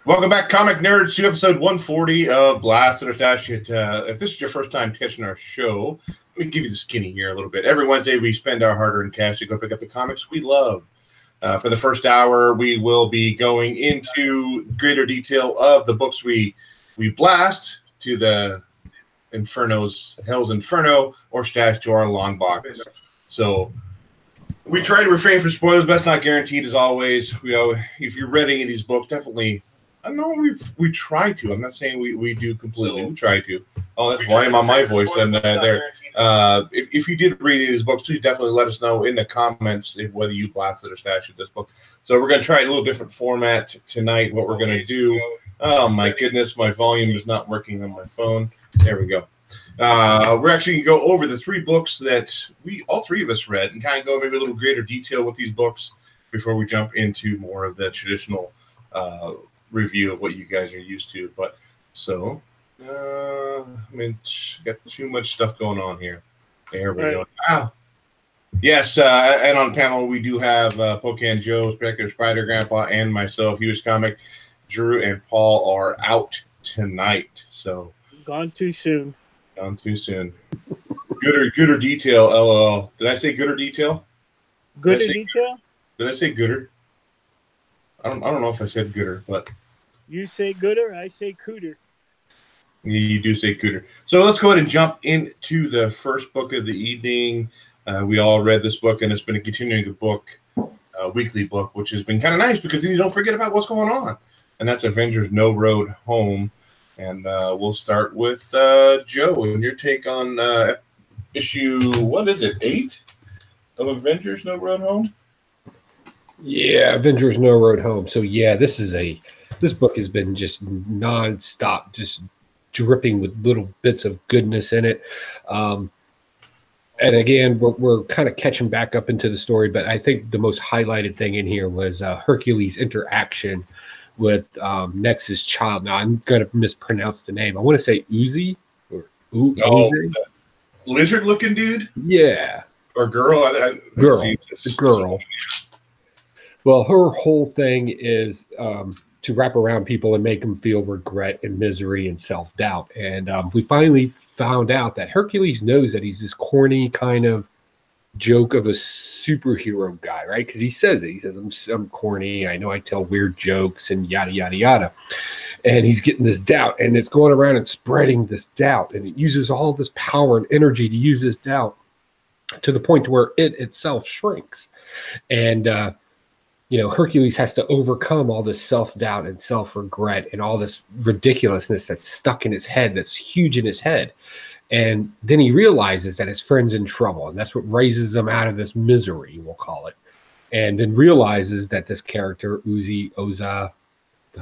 Welcome back, Comic Nerds, to episode 140 of Blast or Stash It. If this is your first time catching our show, let me give you the skinny here a little bit. Every Wednesday, we spend our hard-earned cash to go pick up the comics we love. For the first hour, we will be going into greater detail of the books we blast to the Inferno's Hell's Inferno or stash to our long box. So we try to refrain from spoilers, but that's not guaranteed as always. If you're read any of these books, definitely. I know we try to. I'm not saying we do completely. We try to. Oh, that's volume on my voice. And if you did read any of these books, please definitely let us know in the comments whether you blasted or stashed this book. So we're going to try a little different format tonight. What we're going to do. Oh my goodness, my volume is not working on my phone. There we go. We're actually going to go over the three books that all three of us read and kind of go maybe a little greater detail with these books before we jump into more of the traditional review of what you guys are used to. But so, got too much stuff going on here. There we go. Wow. Yes, and on panel we do have Pocan Joe, Spectre Spider Grandpa, and myself, Hughes Comic. Drew and Paul are out tonight. So gone too soon. Gone too soon. Gooder detail. LOL. Did I say gooder detail? Gooder detail? Did I say gooder? I don't know if I said gooder, but you say gooder, I say cooter. You do say cooter. So let's go ahead and jump into the first book of the evening. We all read this book, and it's been a continuing book, weekly book, which has been kind of nice because then you don't forget about what's going on. And that's Avengers No Road Home. And we'll start with Joe and your take on issue, what is it, 8 of Avengers No Road Home? Yeah, Avengers No Road Home. So yeah, this book has been just nonstop, just dripping with little bits of goodness in it. And again, we're kind of catching back up into the story, but I think the most highlighted thing in here was Hercules' interaction with Nexus' child. Now I'm going to mispronounce the name. I want to say Uzi or Uzi. Lizard-looking dude. Yeah, or girl. Girl. Well, her whole thing is to wrap around people and make them feel regret and misery and self-doubt. And we finally found out that Hercules knows that he's this corny kind of joke of a superhero guy, right? Because he says it. He says, I'm corny. I know I tell weird jokes and yada, yada, yada. And he's getting this doubt, and it's going around and spreading this doubt. And it uses all this power and energy to use this doubt to the point where it itself shrinks. And, Hercules has to overcome all this self-doubt and self-regret and all this ridiculousness that's stuck in his head, that's huge in his head. And then he realizes that his friend's in trouble, and that's what raises him out of this misery, we'll call it. And then realizes that this character, Oza,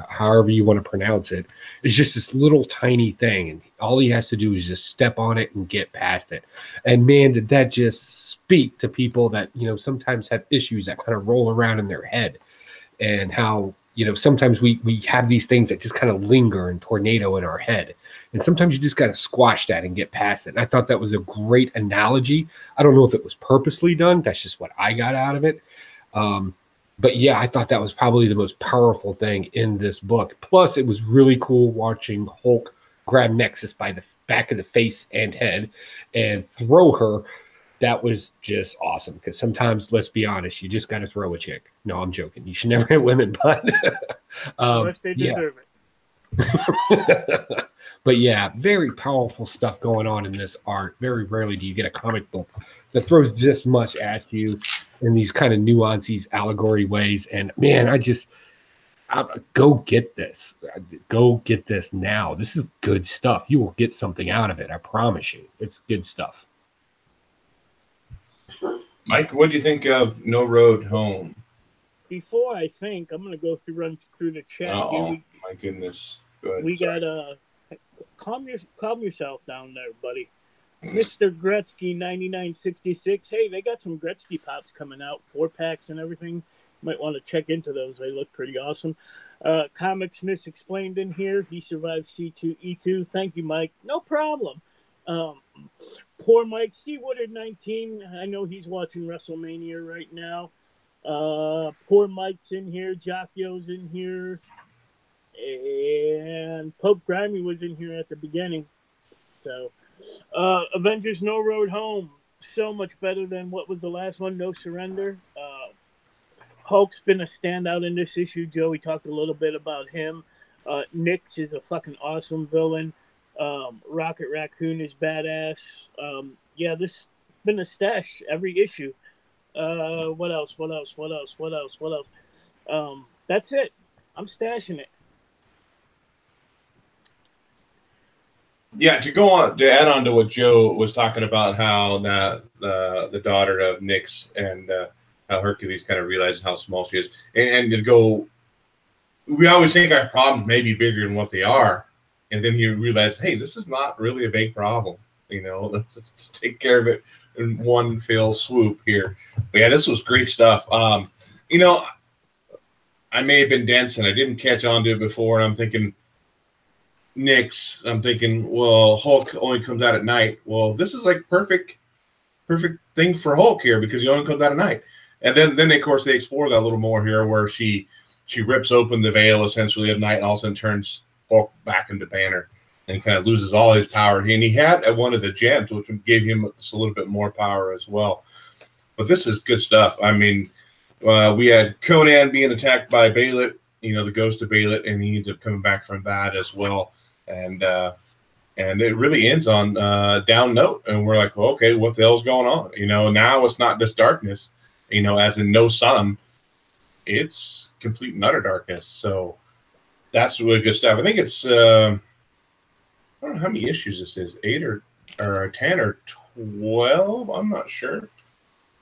however you want to pronounce it, is just this little tiny thing. And all he has to do is just step on it and get past it. And man, did that just speak to people that, sometimes have issues that kind of roll around in their head. And how, sometimes we have these things that just kind of linger and tornado in our head. And sometimes you just got to squash that and get past it. And I thought that was a great analogy. I don't know if it was purposely done. That's just what I got out of it. But yeah, I thought that was probably the most powerful thing in this book. Plus, it was really cool watching Hulk grab Nexus by the back of the face and head and throw her. That was just awesome. Because sometimes, let's be honest, you just got to throw a chick. No, I'm joking. You should never hit women, but unless they deserve it. But yeah, very powerful stuff going on in this art. Very rarely do you get a comic book that throws this much at you in these kind of nuances, allegory ways. And man, go get this. Go get this now. This is good stuff. You will get something out of it. I promise you. It's good stuff. Mike, what do you think of No Road Home? Before I think, I'm going to run through the chat. Oh, my goodness. Go ahead. We got calm yourself down there, buddy. Mr. Gretzky 9966. Hey, they got some Gretzky pops coming out, 4-packs and everything. Might want to check into those. They look pretty awesome. Comics Misexplained in here. He survived C2E2. Thank you, Mike. No problem. Poor Mike C. Woodard 19. I know he's watching WrestleMania right now. Poor Mike's in here. Jockio's in here. And Pope Grimy was in here at the beginning. So, Avengers No Road Home. So much better than what was the last one, No Surrender. Hulk's been a standout in this issue. Joey talked a little bit about him. Nyx is a fucking awesome villain. Rocket Raccoon is badass. Yeah, this has been a stash every issue. What else? That's it. I'm stashing it. Yeah, to add on to what Joe was talking about, how that the daughter of Nyx and how Hercules kind of realizes how small she is, and to go, we always think our problems may be bigger than what they are, and then you realize, hey, this is not really a big problem. Let's just take care of it in one fell swoop here. But yeah, this was great stuff. I may have been dense and I didn't catch on to it before, and I'm thinking Nyx. I'm thinking, well, Hulk only comes out at night. Well, this is like perfect thing for Hulk here because he only comes out at night. And then of course they explore that a little more here, where she rips open the veil essentially at night and all of a sudden turns Hulk back into Banner and kind of loses all his power. And he had one of the gems, which gave him a little bit more power as well. But this is good stuff. I mean, we had Conan being attacked by Behelit, the ghost of Behelit, and he ended up coming back from that as well. And it really ends on down note, and we're like, well, okay, what the hell's going on? Now it's not just darkness, as in no sun. It's complete and utter darkness. So that's really good stuff. I think it's I don't know how many issues this is, 8 or 10 or 12. I'm not sure,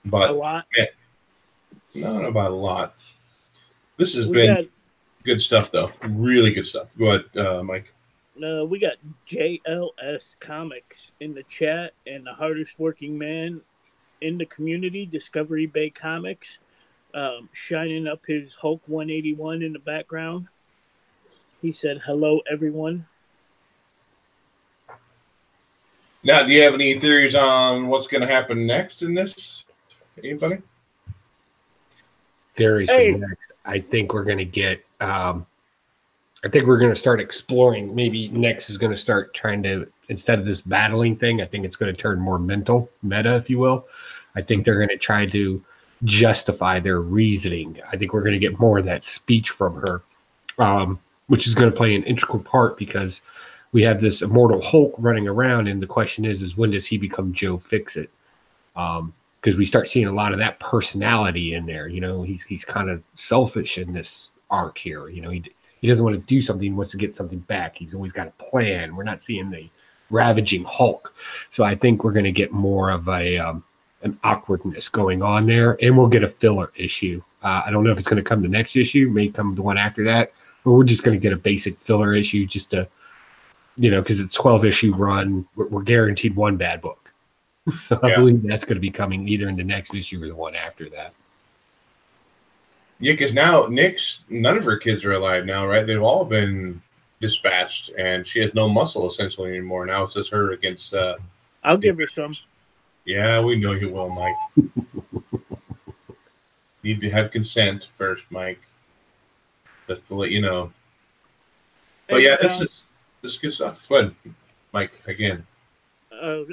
but a lot. I don't know about a lot. This has been good stuff, though. Really good stuff. Go ahead, Mike. We got JLS Comics in the chat, and the hardest working man in the community, Discovery Bay Comics, shining up his Hulk 181 in the background. He said, hello, everyone. Now, do you have any theories on what's going to happen next in this? Anybody? Theories for next. I think we're going to get... I think we're going to start exploring. Maybe Nyx is going to start trying to, instead of this battling thing, I think it's going to turn more meta, if you will. I think they're going to try to justify their reasoning. I think we're going to get more of that speech from her, which is going to play an integral part because we have this immortal Hulk running around, and the question is when does he become Joe Fix-It? Because we start seeing a lot of that personality in there. He's kind of selfish in this arc here. He doesn't want to do something. He wants to get something back. He's always got a plan. We're not seeing the ravaging Hulk. So I think we're going to get more of an awkwardness going on there, and we'll get a filler issue. I don't know if it's going to come the next issue, may come the one after that, but we're just going to get a basic filler issue just to, because it's a 12-issue run. We're guaranteed one bad book. So I believe that's going to be coming either in the next issue or the one after that. Yeah, because now Nyx, none of her kids are alive now, right? They've all been dispatched, and she has no muscle essentially anymore. Now it's just her against. I'll give her some. Yeah, we know you will, Mike. Need to have consent first, Mike. Just to let you know. But yeah, this is good stuff. Go ahead, Mike, again.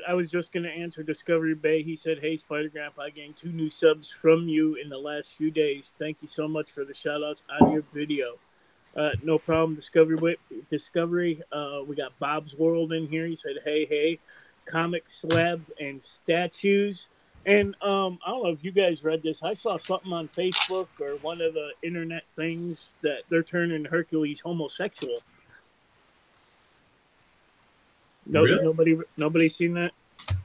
I was just going to answer Discovery Bay. He said, hey, Spider-Grandpa, I gained 2 new subs from you in the last few days. Thank you so much for the shout-outs on your video. No problem, Discovery. We got Bob's World in here. He said, hey, comic slab and statues. And I don't know if you guys read this. I saw something on Facebook or one of the internet things that they're turning Hercules homosexual. No, really? Nobody seen that?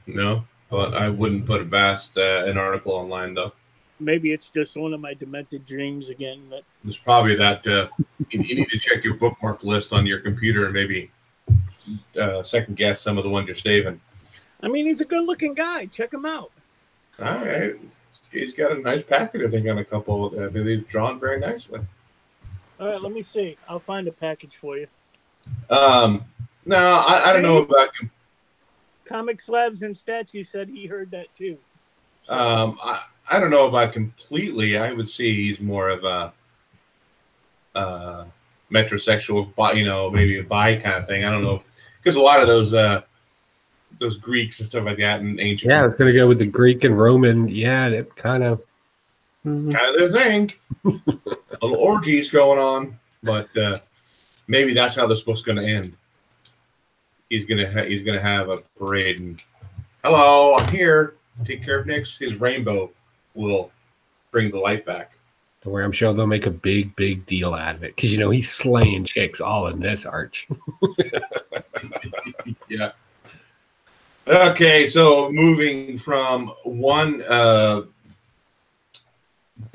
No, but I wouldn't put it past an article online though. Maybe it's just one of my demented dreams again. But it's probably that you need to check your bookmark list on your computer and maybe second guess some of the ones you're saving. I mean, he's a good-looking guy. Check him out. All right, he's got a nice package. I think on a couple. They've drawn very nicely. All right, let me see. I'll find a package for you. No, I don't know about Comic Slabs and Statues said he heard that too. So. I don't know about completely. I would say he's more of a metrosexual, maybe a bi kind of thing. I don't know, because a lot of those Greeks and stuff like that in ancient. Yeah, it's gonna go with the Greek and Roman. Yeah, that kind of their thing. Little orgies going on, but maybe that's how this book's gonna end. He's gonna have a parade and hello, I'm here. Take care of Nyx. His rainbow will bring the light back. Don't worry, I'm sure they'll make a big deal out of it because he's slaying chicks all in this arch. Yeah. Okay, so moving from one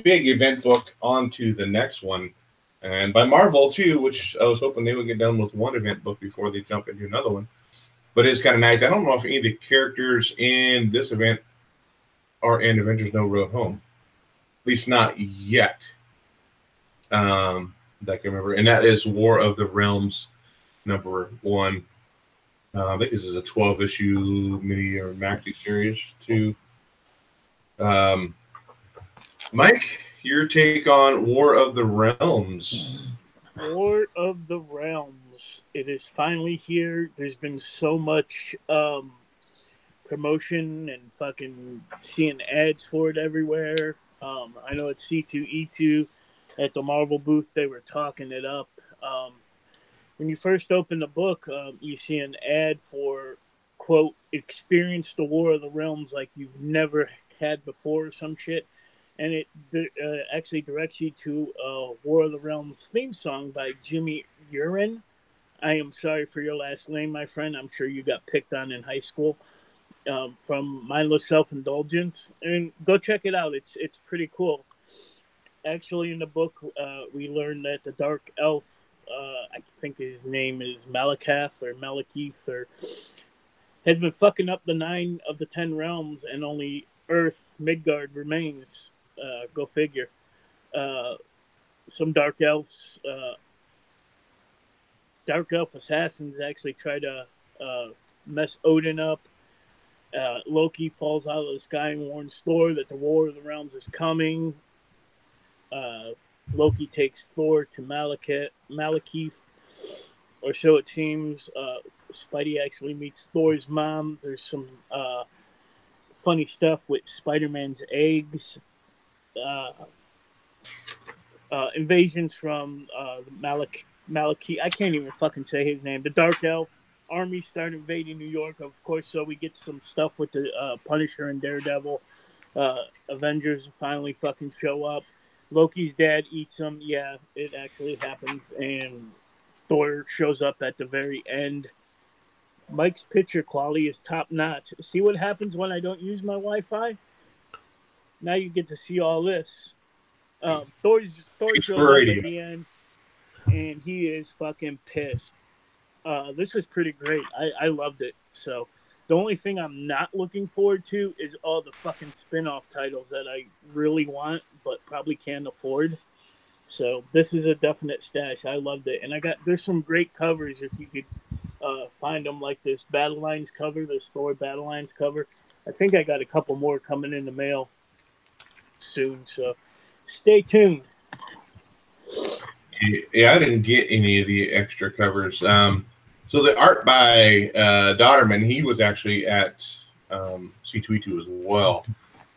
big event book onto the next one, and by Marvel too, which I was hoping they would get done with one event book before they jump into another one. But it's kind of nice. I don't know if any of the characters in this event are in Avengers No Road Home. At least not yet. That I can remember. And that is War of the Realms #1. I think this is a 12-issue mini or maxi series too. Mike, your take on War of the Realms. War of the Realms. It is finally here. There's been so much promotion and fucking seeing ads for it everywhere. I know at C2E2 at the Marvel booth, they were talking it up. When you first open the book, you see an ad for, quote, experience the War of the Realms like you've never had before or some shit. And it actually directs you to a War of the Realms theme song by Jimmy Urin. I am sorry for your last name, my friend. I'm sure you got picked on in high school from Mindless Self-Indulgence. And go check it out. It's pretty cool. Actually, in the book, we learned that the Dark Elf, I think his name is Malekith, has been fucking up the 9 of the 10 realms, and only Earth, Midgard, remains. Go figure. Some Dark Elf assassins actually try to mess Odin up. Loki falls out of the sky and warns Thor that the War of the Realms is coming. Loki takes Thor to Malekith, or so it seems. Spidey actually meets Thor's mom. There's some funny stuff with Spider-Man's eggs. Invasions from Malekith. I can't even fucking say his name. The Dark Elf army start invading New York, of course, so we get some stuff with the Punisher and Daredevil. Avengers finally fucking show up. Loki's dad eats him. Yeah, it actually happens. And Thor shows up at the very end. Mike's picture quality is top notch. See what happens when I don't use my Wi-Fi? Now you get to see all this. Thor shows up at the end, and he is fucking pissed. This was pretty great. I loved it. So the only thing I'm not looking forward to is all the fucking spin-off titles that I really want, but probably can't afford. So this is a definite stash. I loved it. And there's some great covers if you could find them, like this Battle Lines cover, this Thor Battle Lines cover. I think I got a couple more coming in the mail soon. So stay tuned. Yeah, I didn't get any of the extra covers. So the art by Dodderman, he was actually at C2E2 as well.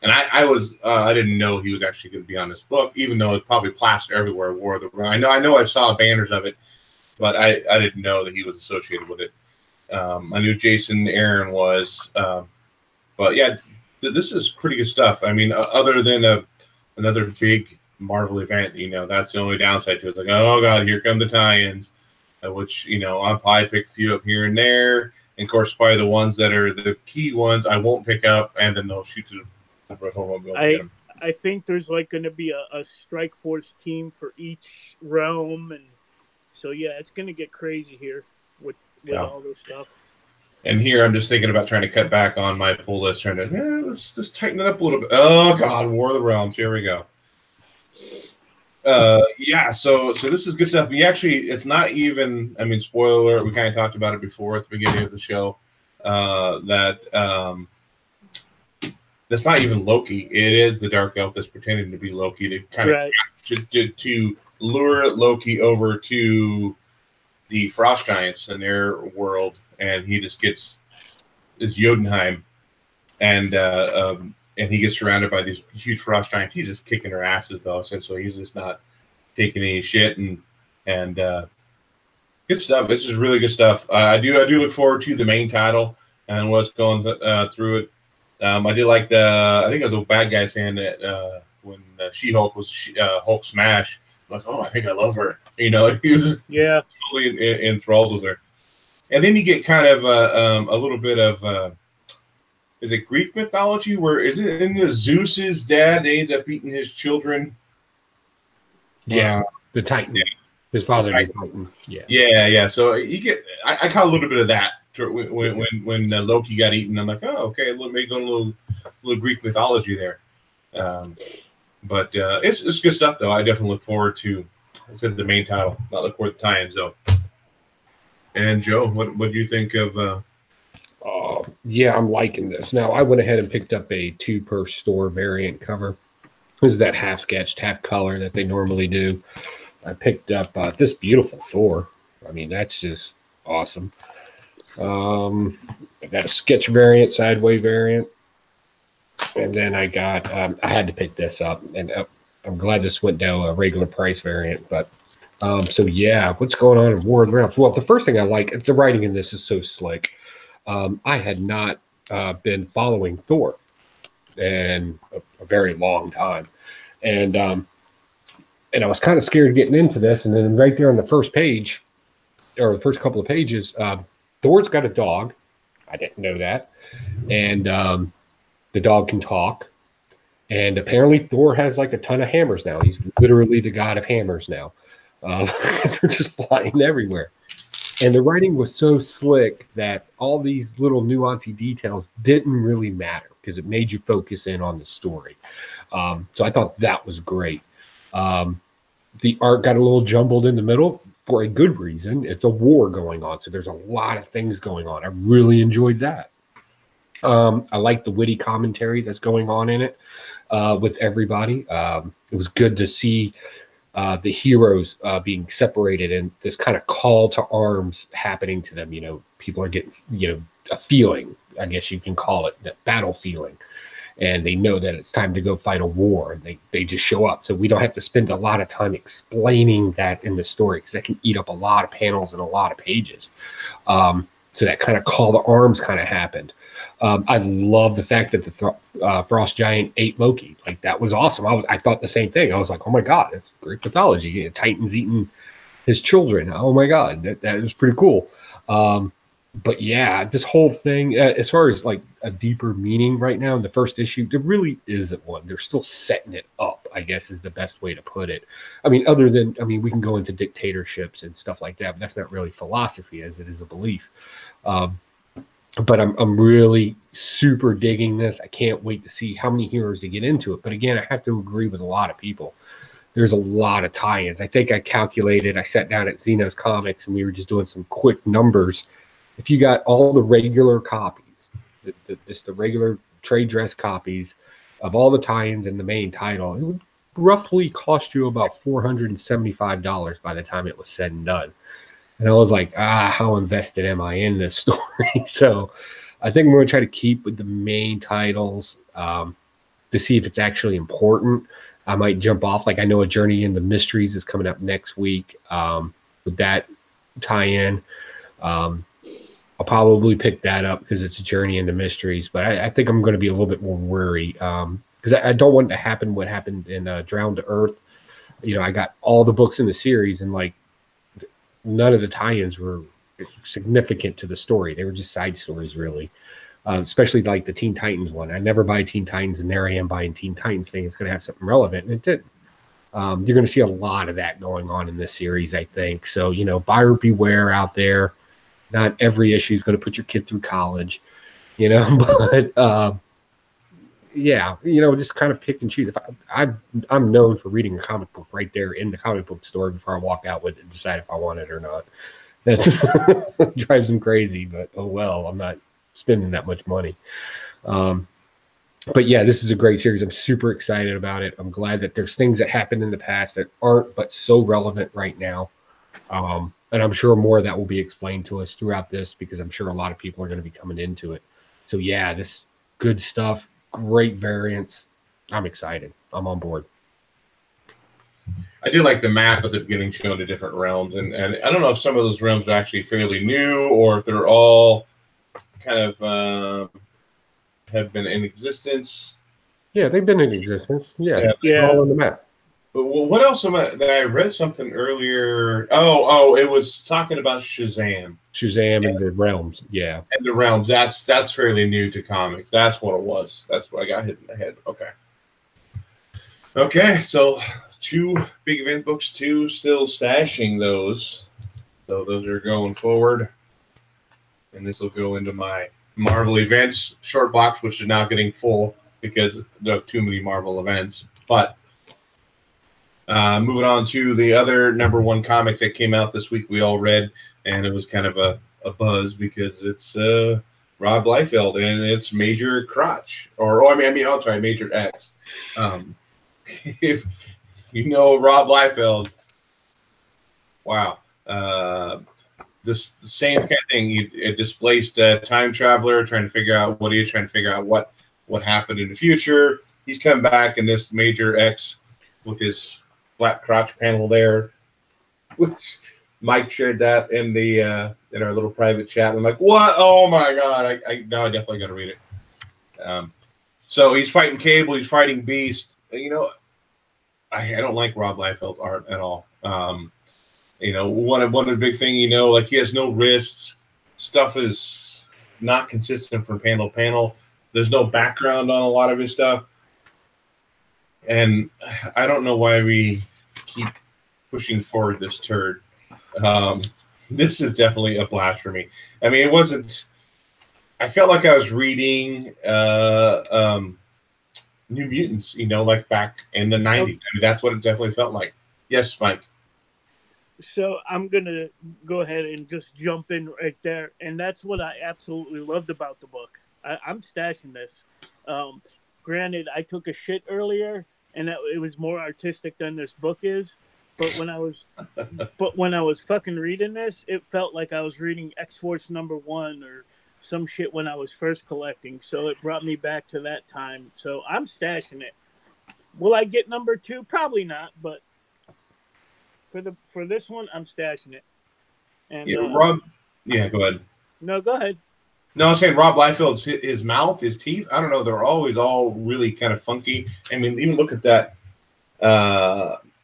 And I didn't know he was actually going to be on this book, even though it's probably plastered everywhere. War of the Realms. I know I saw banners of it, but I didn't know that he was associated with it. I knew Jason Aaron was, but yeah, this is pretty good stuff. I mean, other than another big Marvel event, that's the only downside to it. It's like, oh god, here come the tie-ins, which I'll probably pick a few up here and there, and of course, probably the ones that are the key ones I won't pick up, and then they'll shoot to. I think there's going to be a Strike Force team for each realm, and so yeah, it's going to get crazy here with all this stuff. And here I'm just thinking about trying to cut back on my pull list, trying to let's just tighten it up a little bit. Oh god, War of the Realms, here we go. Yeah, so this is good stuff. It's not even, spoiler alert, we kind of talked about it before at the beginning of the show, that's not even Loki. It is the Dark Elf that's pretending to be Loki. They kind of to lure Loki over to the Frost Giants and their world, and he just gets is Jotunheim, and he gets surrounded by these huge Frost Giants. He's just kicking their asses, though. Essentially, he's just not taking any shit, and good stuff. This is really good stuff. I do look forward to the main title and what's going through it. I do like I think it was a bad guy saying that when She-Hulk was Hulk smash. I'm like, oh, I think I love her. You know, he was totally enthralled with her. And then you get kind of a little bit of is it Greek mythology? Where is it in the Zeus's dad ends up eating his children? Yeah, the Titan. Yeah. His father, the Titan. Yeah. So you get I caught a little bit of that when Loki got eaten. I'm like, oh, okay, maybe going a little Greek mythology there. But it's good stuff, though. I definitely look forward to. I said the main title, not look forward to tie-ins, though. And Joe, what do you think of? Yeah, I'm liking this. Now, I went ahead and picked up a 2 per store variant cover. This is that half sketched, half color that they normally do. I picked up this beautiful Thor. I mean, that's just awesome. I got a sketch variant, sideways variant. And then I got, I had to pick this up, and I'm glad this went down a regular price variant. But so yeah, what's going on in War of the Realms? Well, the first thing I like, the writing in this is so slick. I had not been following Thor in a very long time, and I was kind of scared getting into this. And then right there on the first page, or the first couple of pages, Thor's got a dog. I didn't know that, and the dog can talk, and apparently Thor has like a ton of hammers now. He's literally the god of hammers now. They're just flying everywhere. And the writing was so slick that all these little nuancy details didn't really matter because it made you focus in on the story. So I thought that was great. The art got a little jumbled in the middle for a good reason. It's a war going on, so there's a lot of things going on. I really enjoyed that. I like the witty commentary that's going on in it with everybody. It was good to see the heroes being separated and this kind of call to arms happening to them. You know, people are getting, a feeling, I guess you can call it, that battle feeling. And they know that it's time to go fight a war, and they just show up. So we don't have to spend a lot of time explaining that in the story because that can eat up a lot of panels and a lot of pages. So that kind of call to arms kind of happened. I love the fact that the Frost Giant ate Loki. Like, that was awesome. I thought the same thing. I was like, oh my God, that's great mythology. Titan's eating his children. Oh my God, that was pretty cool. But yeah, this whole thing, as far as like a deeper meaning right now in the first issue, there really isn't one. They're still setting it up, I guess is the best way to put it. I mean, we can go into dictatorships and stuff like that, but that's not really philosophy as it is a belief. But I'm really super digging this. I can't wait to see how many heroes to get into it. But again, I have to agree with a lot of people. There's a lot of tie-ins. I think I sat down at Xenos Comics and we were just doing some quick numbers. If you got all the regular copies, the regular trade dress copies of all the tie-ins in the main title, it would roughly cost you about $475 by the time it was said and done. And I was like, how invested am I in this story? So I think I'm going to try to keep with the main titles to see if it's actually important. I might jump off. Like, I know A Journey into Mysteries is coming up next week with that tie-in. I'll probably pick that up because it's A Journey into Mysteries. But I think I'm going to be a little bit more worried because I don't want it to happen what happened in Drowned to Earth. I got all the books in the series, and like, none of the tie-ins were significant to the story. They were just side stories, really. Especially like the Teen Titans one. I never buy Teen Titans, and there I am buying Teen Titans thing. It's going to have something relevant, and it didn't. You're going to see a lot of that going on in this series, I think. So, buyer beware out there. Not every issue is going to put your kid through college, but yeah, just kind of pick and choose. I'm known for reading a comic book right there in the comic book store before I walk out with it and decide if I want it or not. That's drives them crazy, but oh well, I'm not spending that much money. But yeah, this is a great series. I'm super excited about it. I'm glad that there's things that happened in the past that aren't, but so relevant right now. And I'm sure more of that will be explained to us throughout this, because I'm sure a lot of people are going to be coming into it. So yeah, this good stuff, great variants. I'm excited. I'm on board. I do like the map at the beginning showing the different realms, and I don't know if some of those realms are actually fairly new or if they're all kind of have been in existence. Yeah, they've been in existence. Yeah. Yeah. All on the map. But what else that I read something earlier? Oh, it was talking about Shazam. Shazam and the realms. Yeah. And the realms. That's fairly new to comics. That's what it was. That's what I got hit in the head. Okay, so 2 big event books, 2 still stashing those. So those are going forward. And this will go into my Marvel events short box, which is now getting full because there are too many Marvel events. But moving on to the other #1 comic that came out this week, we all read, and it was kind of a buzz because it's Rob Liefeld and it's Major Crotch, I'm sorry, Major X. If you know Rob Liefeld, wow, the same kind of thing. A displaced time traveler trying to figure out what he is, trying to figure out what happened in the future. He's come back in this Major X with his flat crotch panel there, which Mike shared that in the in our little private chat. I'm like, what? Oh my god! Now I definitely got to read it. So he's fighting Cable. He's fighting Beast. You know, I don't like Rob Liefeld's art at all. You know, one of the big thing, like he has no wrists. Stuff is not consistent from panel to panel. There's no background on a lot of his stuff. And I don't know why we keep pushing forward this turd. This is definitely a blast for me. I mean, it wasn't. I felt like I was reading New Mutants, like back in the 90s. I mean, that's what it definitely felt like. Yes, Mike. So I'm going to go ahead and just jump in right there. And that's what I absolutely loved about the book. I'm stashing this. Granted, I took a shit earlier, and it was more artistic than this book is. But when I was fucking reading this, it felt like I was reading X-Force #1 or some shit when I was first collecting. So it brought me back to that time. So I'm stashing it. Will I get #2? Probably not. But for this one, I'm stashing it. And Rob. Yeah, go ahead. No, go ahead. No, I'm saying Rob Liefeld's his mouth, his teeth. I don't know. They're always all really kind of funky. I mean, even look at that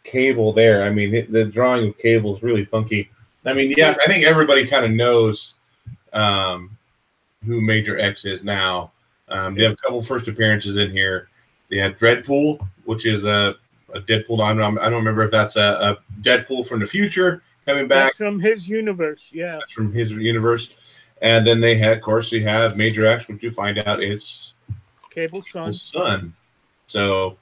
Cable there. I mean, the drawing of Cable is really funky. I mean, yes, I think everybody kind of knows who Major X is now. They have a couple first appearances in here. They had Dreadpool, which is a Deadpool. I don't remember if that's a Deadpool from the future coming back. That's from his universe, yeah. That's from his universe. And then they had, of course, you have Major X, which you find out is Cable's son. So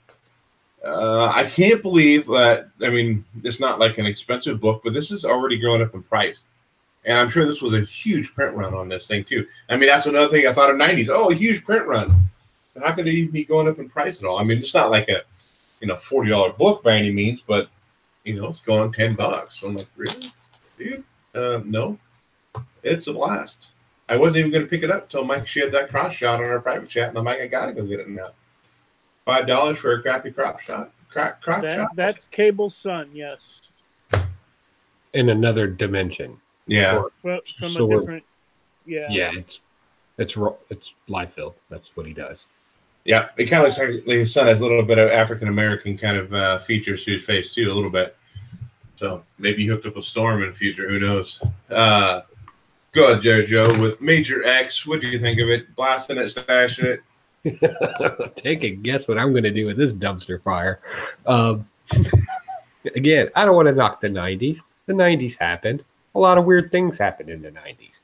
I can't believe that. I mean, it's not like an expensive book, but this is already going up in price. And I'm sure this was a huge print run on this thing, too. I mean, that's another thing I thought of 90s. Oh, a huge print run. How could it even be going up in price at all? I mean, it's not like a $40 book by any means, but, it's going $10. So I'm like, really? Dude? No. It's a blast. I wasn't even going to pick it up until Mike shared that cross shot on our private chat, and I'm like, I got to go get it now. $5 for a crappy crop shot. Shot. That's Cable's son, yes. In another dimension. Yeah. From a different, yeah. Yeah, it's Liefeld. That's what he does. Yeah, it kind of looks like his son has a little bit of African American kind of features to his face too, a little bit. So maybe he hooked up a Storm in the future. Who knows? Go ahead, JoJo, with Major X. What do you think of it? Blasting it, stashing it. Take a guess what I'm going to do with this dumpster fire. Again, I don't want to knock the 90s. The 90s happened. A lot of weird things happened in the 90s.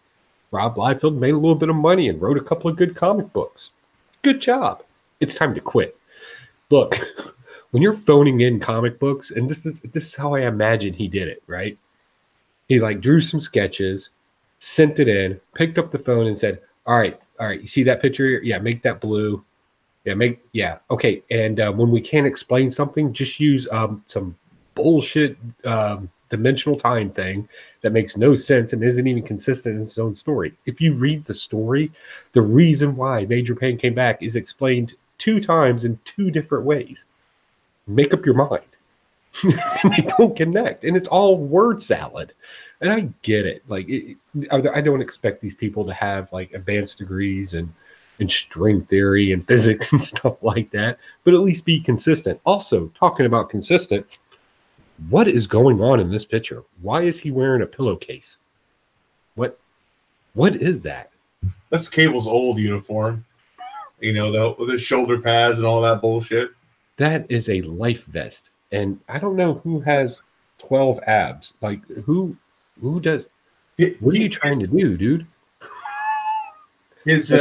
Rob Liefeld made a little bit of money and wrote a couple of good comic books. Good job. It's time to quit. Look, when you're phoning in comic books, and this is how I imagine he did it, right? He drew some sketches, sent it in, picked up the phone and said, all right, you see that picture here? Yeah, make that blue. Okay. And when we can't explain something, just use some bullshit dimensional time thing that makes no sense and isn't even consistent in its own story. If you read the story, the reason why Major Payne came back is explained 2 times in 2 different ways. Make up your mind. They don't connect, and it's all word salad. And I get it. Like, I don't expect these people to have like advanced degrees and string theory and physics and stuff like that, but at least be consistent. Also, talking about consistent, what is going on in this picture? Why is he wearing a pillowcase? What is that? That's Cable's old uniform. You know, with his shoulder pads and all that bullshit. That is a life vest. And I don't know who has 12 abs. Like, who does? What are you trying to do, dude? His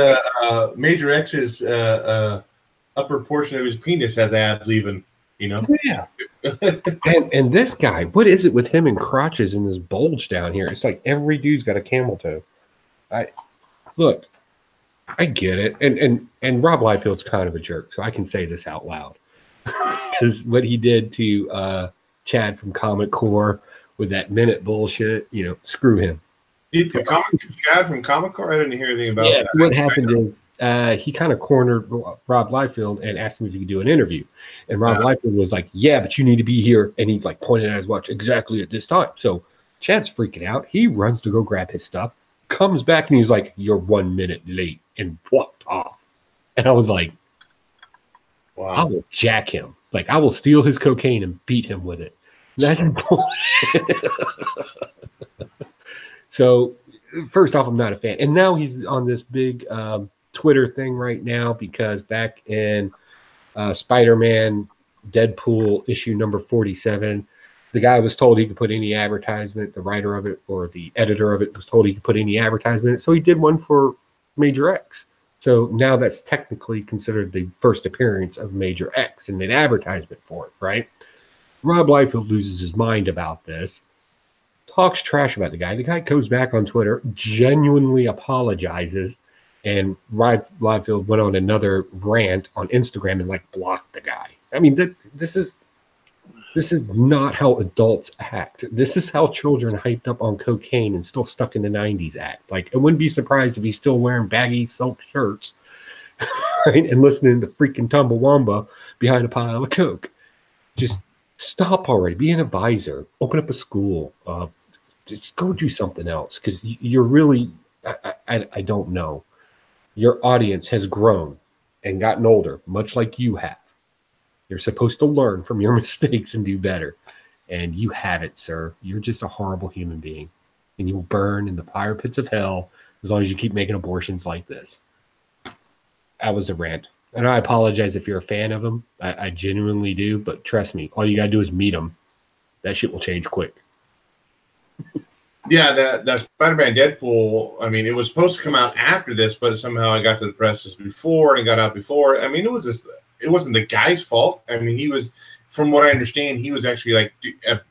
Major X's upper portion of his penis has abs, even. You know. Yeah. and this guy, what is it with him and crotches and this bulge down here? It's like every dude's got a camel toe. I get it. And Rob Liefeld's kind of a jerk, so I can say this out loud. Because what he did to Chad from Comic Core with that minute bullshit, screw him. Chad from Comic Core? I didn't hear anything about that. What happened is he kind of cornered Rob Liefeld and asked him if he could do an interview. And Rob Liefeld was like, yeah, but you need to be here. And he like pointed at his watch exactly at this time. So Chad's freaking out. He runs to go grab his stuff, comes back, and he's like, you're 1 minute late, and walked off. And I was like, wow. I will jack him. Like, I will steal his cocaine and beat him with it. That's bullshit. So, first off, I'm not a fan. And now he's on this big Twitter thing right now because back in Spider-Man Deadpool issue number 47, the guy was told he could put any advertisement, the writer of it or the editor of it was told he could put any advertisement. So he did one for Major X. So now that's technically considered the first appearance of Major X and made advertisement for it, right? Rob Liefeld loses his mind about this, talks trash about the guy. The guy goes back on Twitter, genuinely apologizes, and Rob Liefeld went on another rant on Instagram and like blocked the guy. I mean, this is not how adults act. This is how children hyped up on cocaine and still stuck in the 90s act. Like, I wouldn't be surprised if he's still wearing baggy silk shirts, right? And listening to freaking Tumbawamba behind a pile of coke. Just stop already. Be an advisor. Open up a school. Just go do something else. Because you're really, I don't know. Your audience has grown and gotten older, much like you have. You're supposed to learn from your mistakes and do better. And you haven't, sir. You're just a horrible human being. And you will burn in the fire pits of hell as long as you keep making abortions like this. That was a rant. And I apologize if you're a fan of him. I genuinely do. But trust me, all you got to do is meet him. That shit will change quick. Yeah, that Spider-Man Deadpool, I mean, it was supposed to come out after this, but somehow it got to the presses before and it got out before. I mean, it wasn't the guy's fault. I mean, he was, from what I understand, he was actually like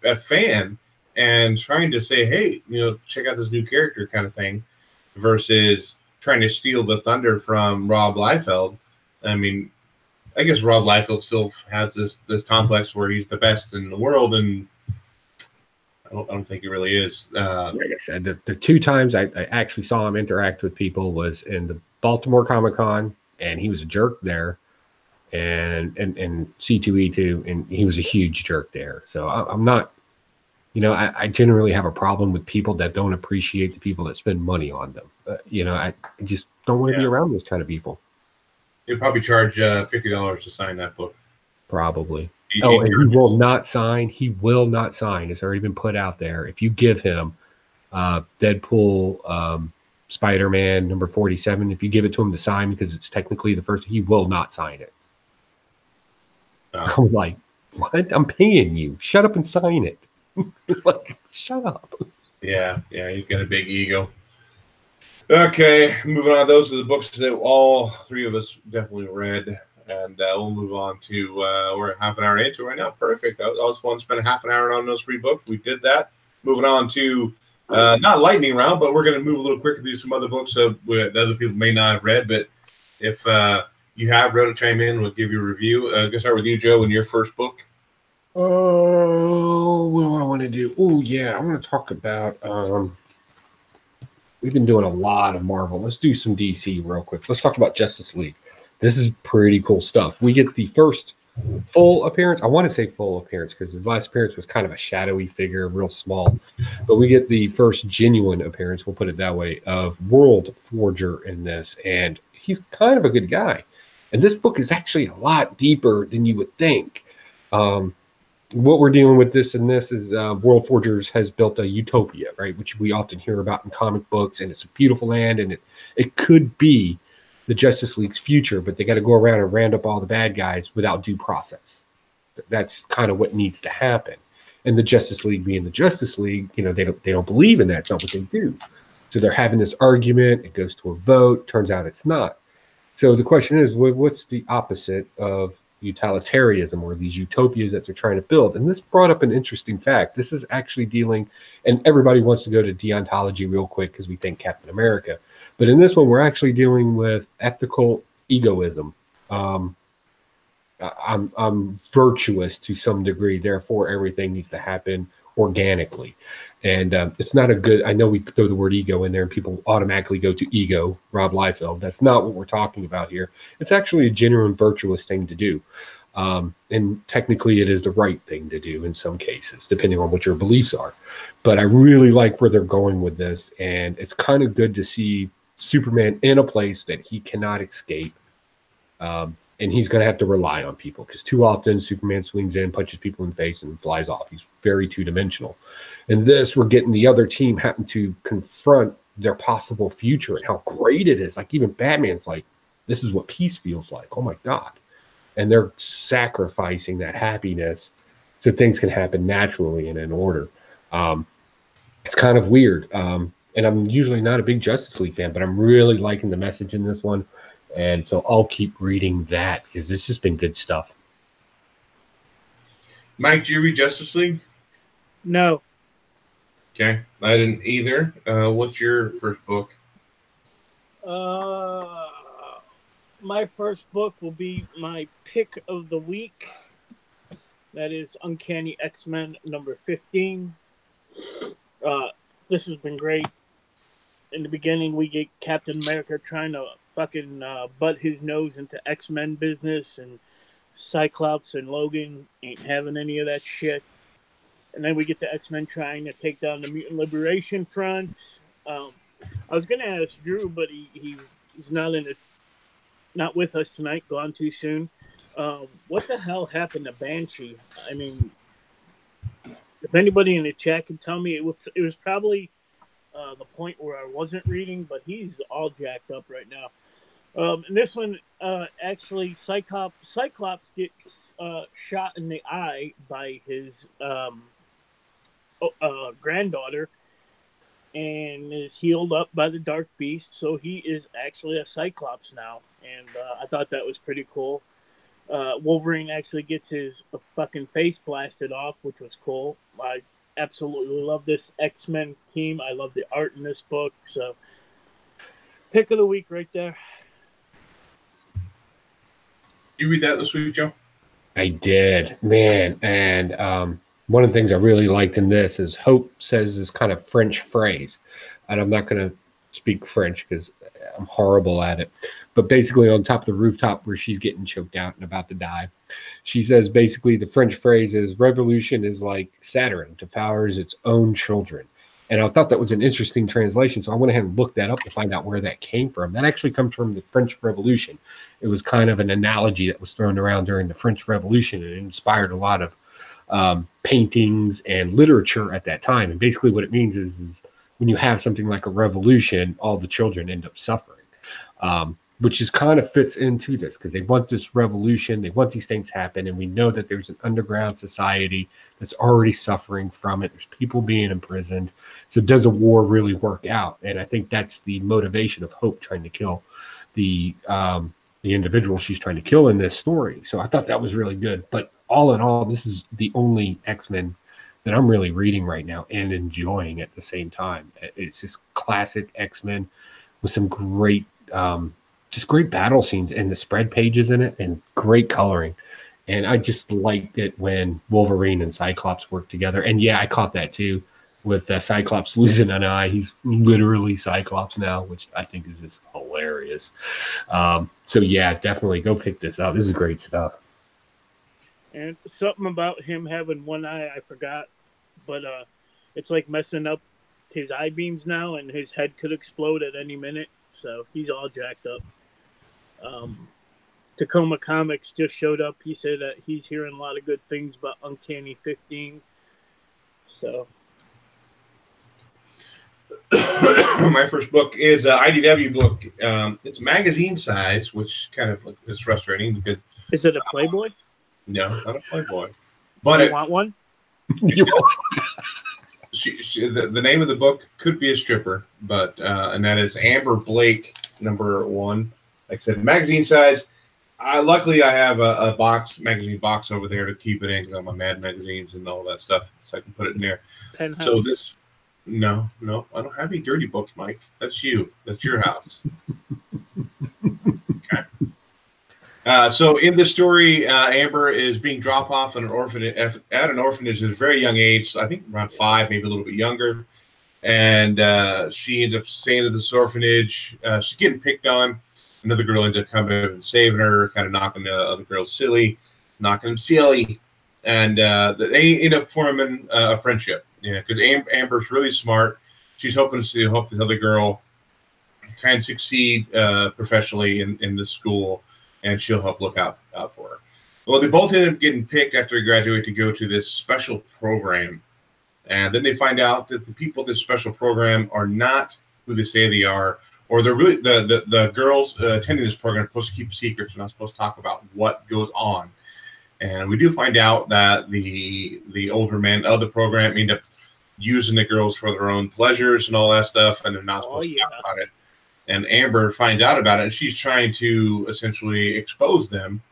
a fan and trying to say, hey, check out this new character kind of thing versus trying to steal the thunder from Rob Liefeld. I mean, I guess Rob Liefeld still has this complex where he's the best in the world, and I don't think he really is. Like I said, the 2 times I actually saw him interact with people was in the Baltimore Comic-Con, and he was a jerk there. And C2E2, and he was a huge jerk there. So I'm not, I generally have a problem with people that don't appreciate the people that spend money on them. I just don't want to be around those kind of people. You'd probably charge $50 to sign that book. Probably. And he will not sign. He will not sign. It's already been put out there. If you give him Deadpool, Spider-Man number 47, if you give it to him to sign because it's technically the first, he will not sign it. I'm like, what? I'm paying you. Shut up and sign it. Like, shut up. Yeah, he's got a big ego. Okay, moving on. Those are the books that all 3 of us definitely read, and we'll move on to we're half an hour into right now. Perfect. I just want to spend a half an hour on those 3 books. We did that. Moving on to not lightning round, but we're going to move a little quicker through some other books that other people may not have read. But if you have read it, chime in. We'll give you a review. I'm gonna start with you, Joe, in your first book. Oh, what do I want to do? Oh, yeah, I want to talk about. We've been doing a lot of Marvel. Let's do some DC real quick. Let's talk about Justice League. This is pretty cool stuff. We get the first full appearance. I want to say full appearance because his last appearance was kind of a shadowy figure, real small. But we get the first genuine appearance, we'll put it that way, of World Forger in this. And he's kind of a good guy. And this book is actually a lot deeper than you would think. What we're dealing with this is World Forgers has built a utopia, right? Which we often hear about in comic books, and it's a beautiful land, and it could be the Justice League's future, but they got to go around and round up all the bad guys without due process. That's kind of what needs to happen. And the Justice League being the Justice League, they don't believe in that. It's not what they do. So they're having this argument. It goes to a vote. Turns out it's not. So the question is, what's the opposite of utilitarianism or these utopias that they're trying to build? And this brought up an interesting fact. This is actually dealing, and everybody wants to go to deontology real quick because we think Captain America. But in this one, we're actually dealing with ethical egoism. I'm virtuous to some degree, therefore everything needs to happen organically. And it's not a good, I know we throw the word ego in there and people automatically go to ego, Rob Liefeld. That's not what we're talking about here. It's actually a genuine virtuous thing to do. And technically it is the right thing to do in some cases, depending on what your beliefs are. But I really like where they're going with this. And it's kind of good to see Superman in a place that he cannot escape. And he's going to have to rely on people because too often Superman swings in, punches people in the face, and flies off. He's very two-dimensional. In this, we're getting the other team having to confront their possible future and how great it is. Like even Batman's like, this is what peace feels like. Oh my God. And they're sacrificing that happiness so things can happen naturally and in order. It's kind of weird. And I'm usually not a big Justice League fan, but I'm really liking the message in this one. And so I'll keep reading that because this has been good stuff. Mike, do you read Justice League? No. Okay. I didn't either. What's your first book? My first book will be my pick of the week. That is Uncanny X-Men number 15. This has been great. In the beginning, we get Captain America trying to fucking butt his nose into X-Men business, and Cyclops and Logan ain't having any of that shit. And then we get the X-Men trying to take down the Mutant Liberation Front. I was going to ask Drew, but he's not with us tonight, gone too soon. What the hell happened to Banshee? I mean, if anybody in the chat can tell me, it was probably the point where I wasn't reading, but he's all jacked up right now. And this one, actually, Cyclops gets shot in the eye by his granddaughter and is healed up by the Dark Beast, so he is actually a Cyclops now. And I thought that was pretty cool. Wolverine actually gets his fucking face blasted off, which was cool. I absolutely love this X-Men team. I love the art in this book. So, pick of the week right there. You read that this week, Joe? I did, man. And one of the things I really liked in this is Hope says this kind of French phrase. And I'm not going to speak French because I'm horrible at it. But basically on top of the rooftop where she's getting choked out and about to die, she says basically the French phrase is revolution is like Saturn devours its own children. And I thought that was an interesting translation. So I went ahead and looked that up to find out where that came from. That actually comes from the French Revolution. It was kind of an analogy that was thrown around during the French Revolution, and it inspired a lot of paintings and literature at that time. And basically what it means is when you have something like a revolution, all the children end up suffering, which is kind of fits into this because they want this revolution. They want these things happen. And we know that there's an underground society that's already suffering from it. There's people being imprisoned. So does a war really work out? And I think that's the motivation of Hope trying to kill the individual she's trying to kill in this story. So I thought that was really good. But all in all, this is the only X-Men that I'm really reading right now and enjoying at the same time. It's just classic X-Men with some great just great battle scenes and the spread pages in it and great coloring. And I just liked it when Wolverine and Cyclops worked together. And yeah, I caught that too with Cyclops losing an eye. He's literally Cyclops now, which I think is just hilarious. So yeah, definitely go pick this up. This is great stuff. And something about him having one eye, I forgot, but it's like messing up his eye beams now, and his head could explode at any minute. So he's all jacked up. Tacoma Comics just showed up. He said that he's hearing a lot of good things about Uncanny 15. So my first book is an IDW book. It's magazine size, which kind of is frustrating because. Is it a Playboy? No, not a Playboy. But you want one? The name of the book could be a stripper, but and that is Amber Blake #1. Like I said, magazine size. Luckily, I have a magazine box over there to keep it in because I'm on Mad magazines and all that stuff, so I can put it in there. Penthouse. So this, no, I don't have any dirty books, Mike. That's you. That's your house. Okay. So in this story, Amber is being dropped off at an orphanage at a very young age. I think around 5, maybe a little bit younger. And she ends up staying at this orphanage. She's getting picked on. Another girl ends up coming and saving her, kind of knocking the other girl silly, and they end up forming a friendship. Yeah, because Amber's really smart. She's hoping to help this other girl kind of succeed professionally in this school, and she'll help look out for her. Well, they both end up getting picked after they graduate to go to this special program, and then they find out that the people at this special program are not who they say they are. Or they're really the girls attending this program are supposed to keep secrets. They're not supposed to talk about what goes on. And we do find out that the older men of the program end up using the girls for their own pleasures and all that stuff, and they're not supposed to talk about it. And Amber finds out about it, and she's trying to essentially expose them.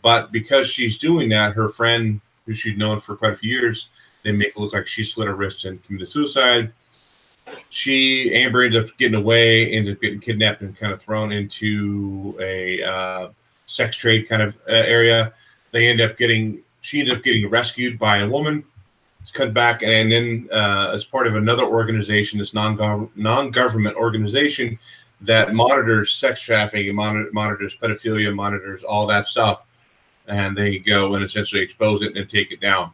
But because she's doing that, her friend, who she'd known for quite a few years, they make it look like she slit her wrist and committed suicide. Amber ends up getting away, ends up getting kidnapped and kind of thrown into a sex trade kind of area. She ends up getting rescued by a woman. It's cut back, and then as part of another organization, this non-government organization that monitors sex trafficking, monitors pedophilia, monitors all that stuff, and they go and essentially expose it and take it down.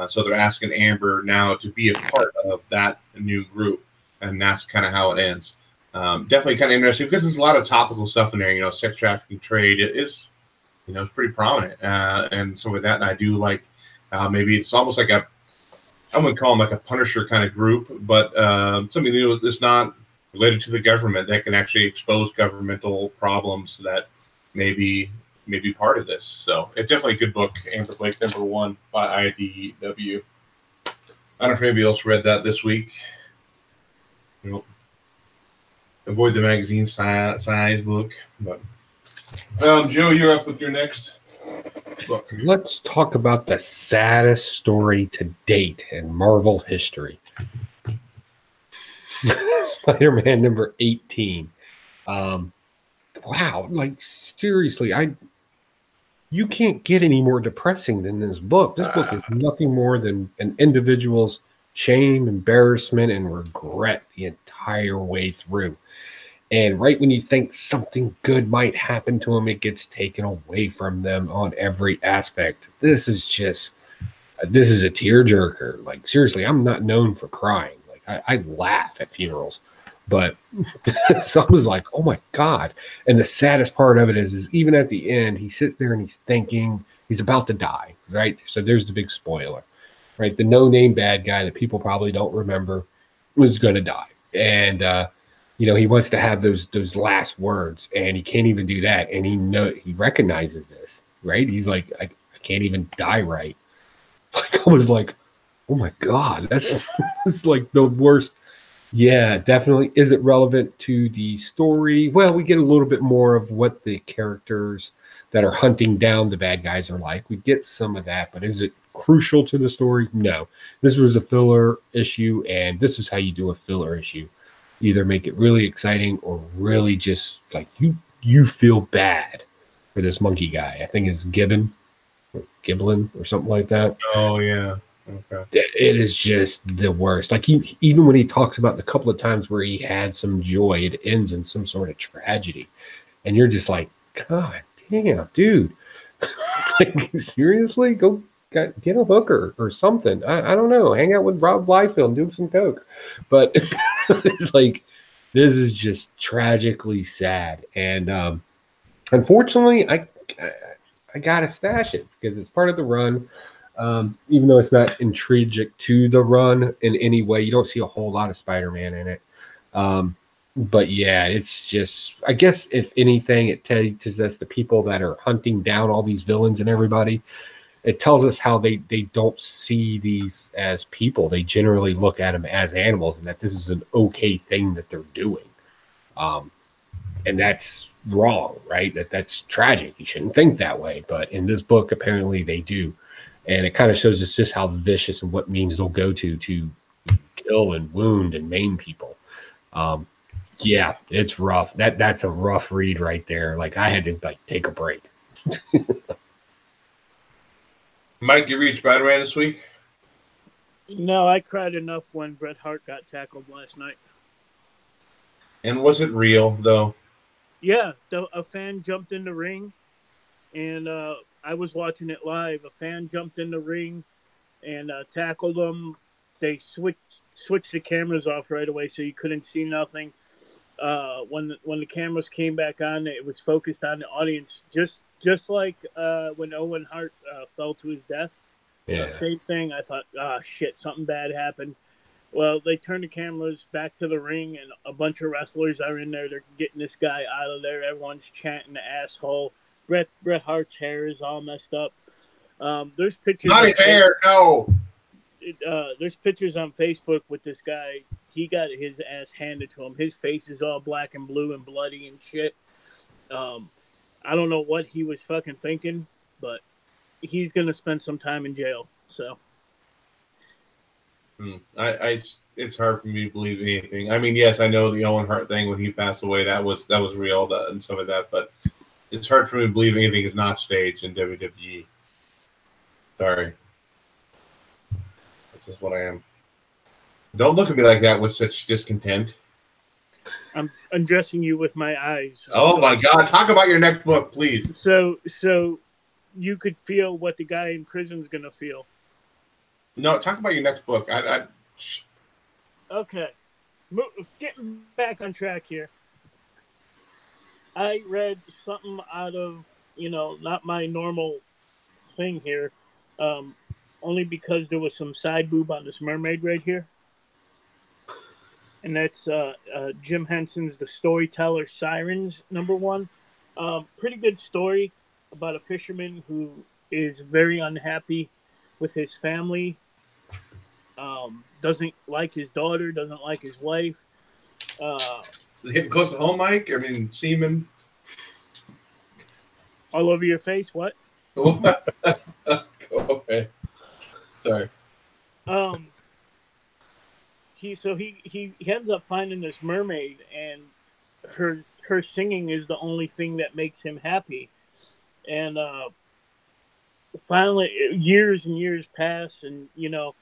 So they're asking Amber now to be a part of that new group, and that's kind of how it ends. Definitely kind of interesting because there's a lot of topical stuff in there. Sex trafficking trade is, it's pretty prominent. And so with that, I do like maybe it's almost like I wouldn't call them like a Punisher kind of group, but something that's not related to the government that can actually expose governmental problems that may be part of this. So it's definitely a good book. Amber Blake #1 by IDW. I don't know if anybody else read that this week. Avoid the magazine size book. But Joe, you're up with your next book. Let's talk about the saddest story to date in Marvel history. Spider-Man #18. Wow, like seriously, you can't get any more depressing than this book. This book is nothing more than an individual's shame, embarrassment, and regret the entire way through. And right when you think something good might happen to them, it gets taken away from them on every aspect. This is a tearjerker. Like seriously, I'm not known for crying. Like I laugh at funerals. But so I was like, oh my God. And the saddest part of it is even at the end, he sits there and he's thinking he's about to die, right? So there's the big spoiler, right? The no-name bad guy that people probably don't remember was going to die. And, he wants to have those last words, and he can't even do that. And he recognizes this, right? He's like, I can't even die right. Like, I was like, oh my God, that's like the worst. Yeah, definitely. Is it relevant to the story? Well, we get a little bit more of what the characters that are hunting down the bad guys are like. We get some of that, but is it crucial to the story? No. This was a filler issue, and this is how you do a filler issue. either make it really exciting or really just like you feel bad for this monkey guy. I think it's Gibbon or Giblin or something like that. Oh yeah. Okay. It is just the worst. Like even when he talks about the couple of times where he had some joy, it ends in some sort of tragedy, and you're just like, God damn, dude! Like seriously, go get a hooker or something. I don't know. Hang out with Rob Liefeld and do some coke. But it's like this is just tragically sad, and unfortunately, I gotta stash it because it's part of the run. Even though it's not intrinsic to the run in any way, you don't see a whole lot of Spider-Man in it. But yeah, it's just, I guess if anything, it teaches us the people that are hunting down all these villains and everybody. It tells us how they don't see these as people. They generally look at them as animals, and that this is an okay thing that they're doing. And that's wrong, right? That's tragic. You shouldn't think that way. But in this book, apparently they do. And it kind of shows us just how vicious and what means they'll go to kill and wound and maim people. Yeah, it's rough. That's a rough read right there. Like I had to take a break. Mike, you read Spider-Man this week? No, I cried enough when Bret Hart got tackled last night. And was it real though? Yeah, a fan jumped in the ring, and I was watching it live. A fan jumped in the ring and tackled him. They switched the cameras off right away, so you couldn't see nothing. When the cameras came back on, it was focused on the audience, just like when Owen Hart fell to his death. Yeah. Same thing. I thought, shit, something bad happened. Well, they turned the cameras back to the ring, and a bunch of wrestlers are in there. They're getting this guy out of there. Everyone's chanting the asshole. Bret Hart's hair is all messed up. There's pictures. Not his hair, no. There's pictures on Facebook with this guy. He got his ass handed to him. His face is all black and blue and bloody and shit. I don't know what he was fucking thinking, but he's gonna spend some time in jail. So, it's hard for me to believe anything. I mean, yes, I know the Owen Hart thing when he passed away. That was real and some of that, but it's hard for me to believe anything is not staged in WWE. Sorry. This is what I am. Don't look at me like that with such discontent. I'm undressing you with my eyes. Oh my God! Talk about your next book, please. So you could feel what the guy in prison's gonna feel. No, talk about your next book. Okay, getting back on track here. I read something out of not my normal thing here, only because there was some side boob on this mermaid right here. And that's Jim Henson's The Storyteller Sirens, #1. Pretty good story about a fisherman who is very unhappy with his family, doesn't like his daughter, doesn't like his wife. Is it hitting close to home, Mike? I mean, semen. All over your face, what? Okay. Sorry. He ends up finding this mermaid, and her singing is the only thing that makes him happy. And finally, years and years pass, and the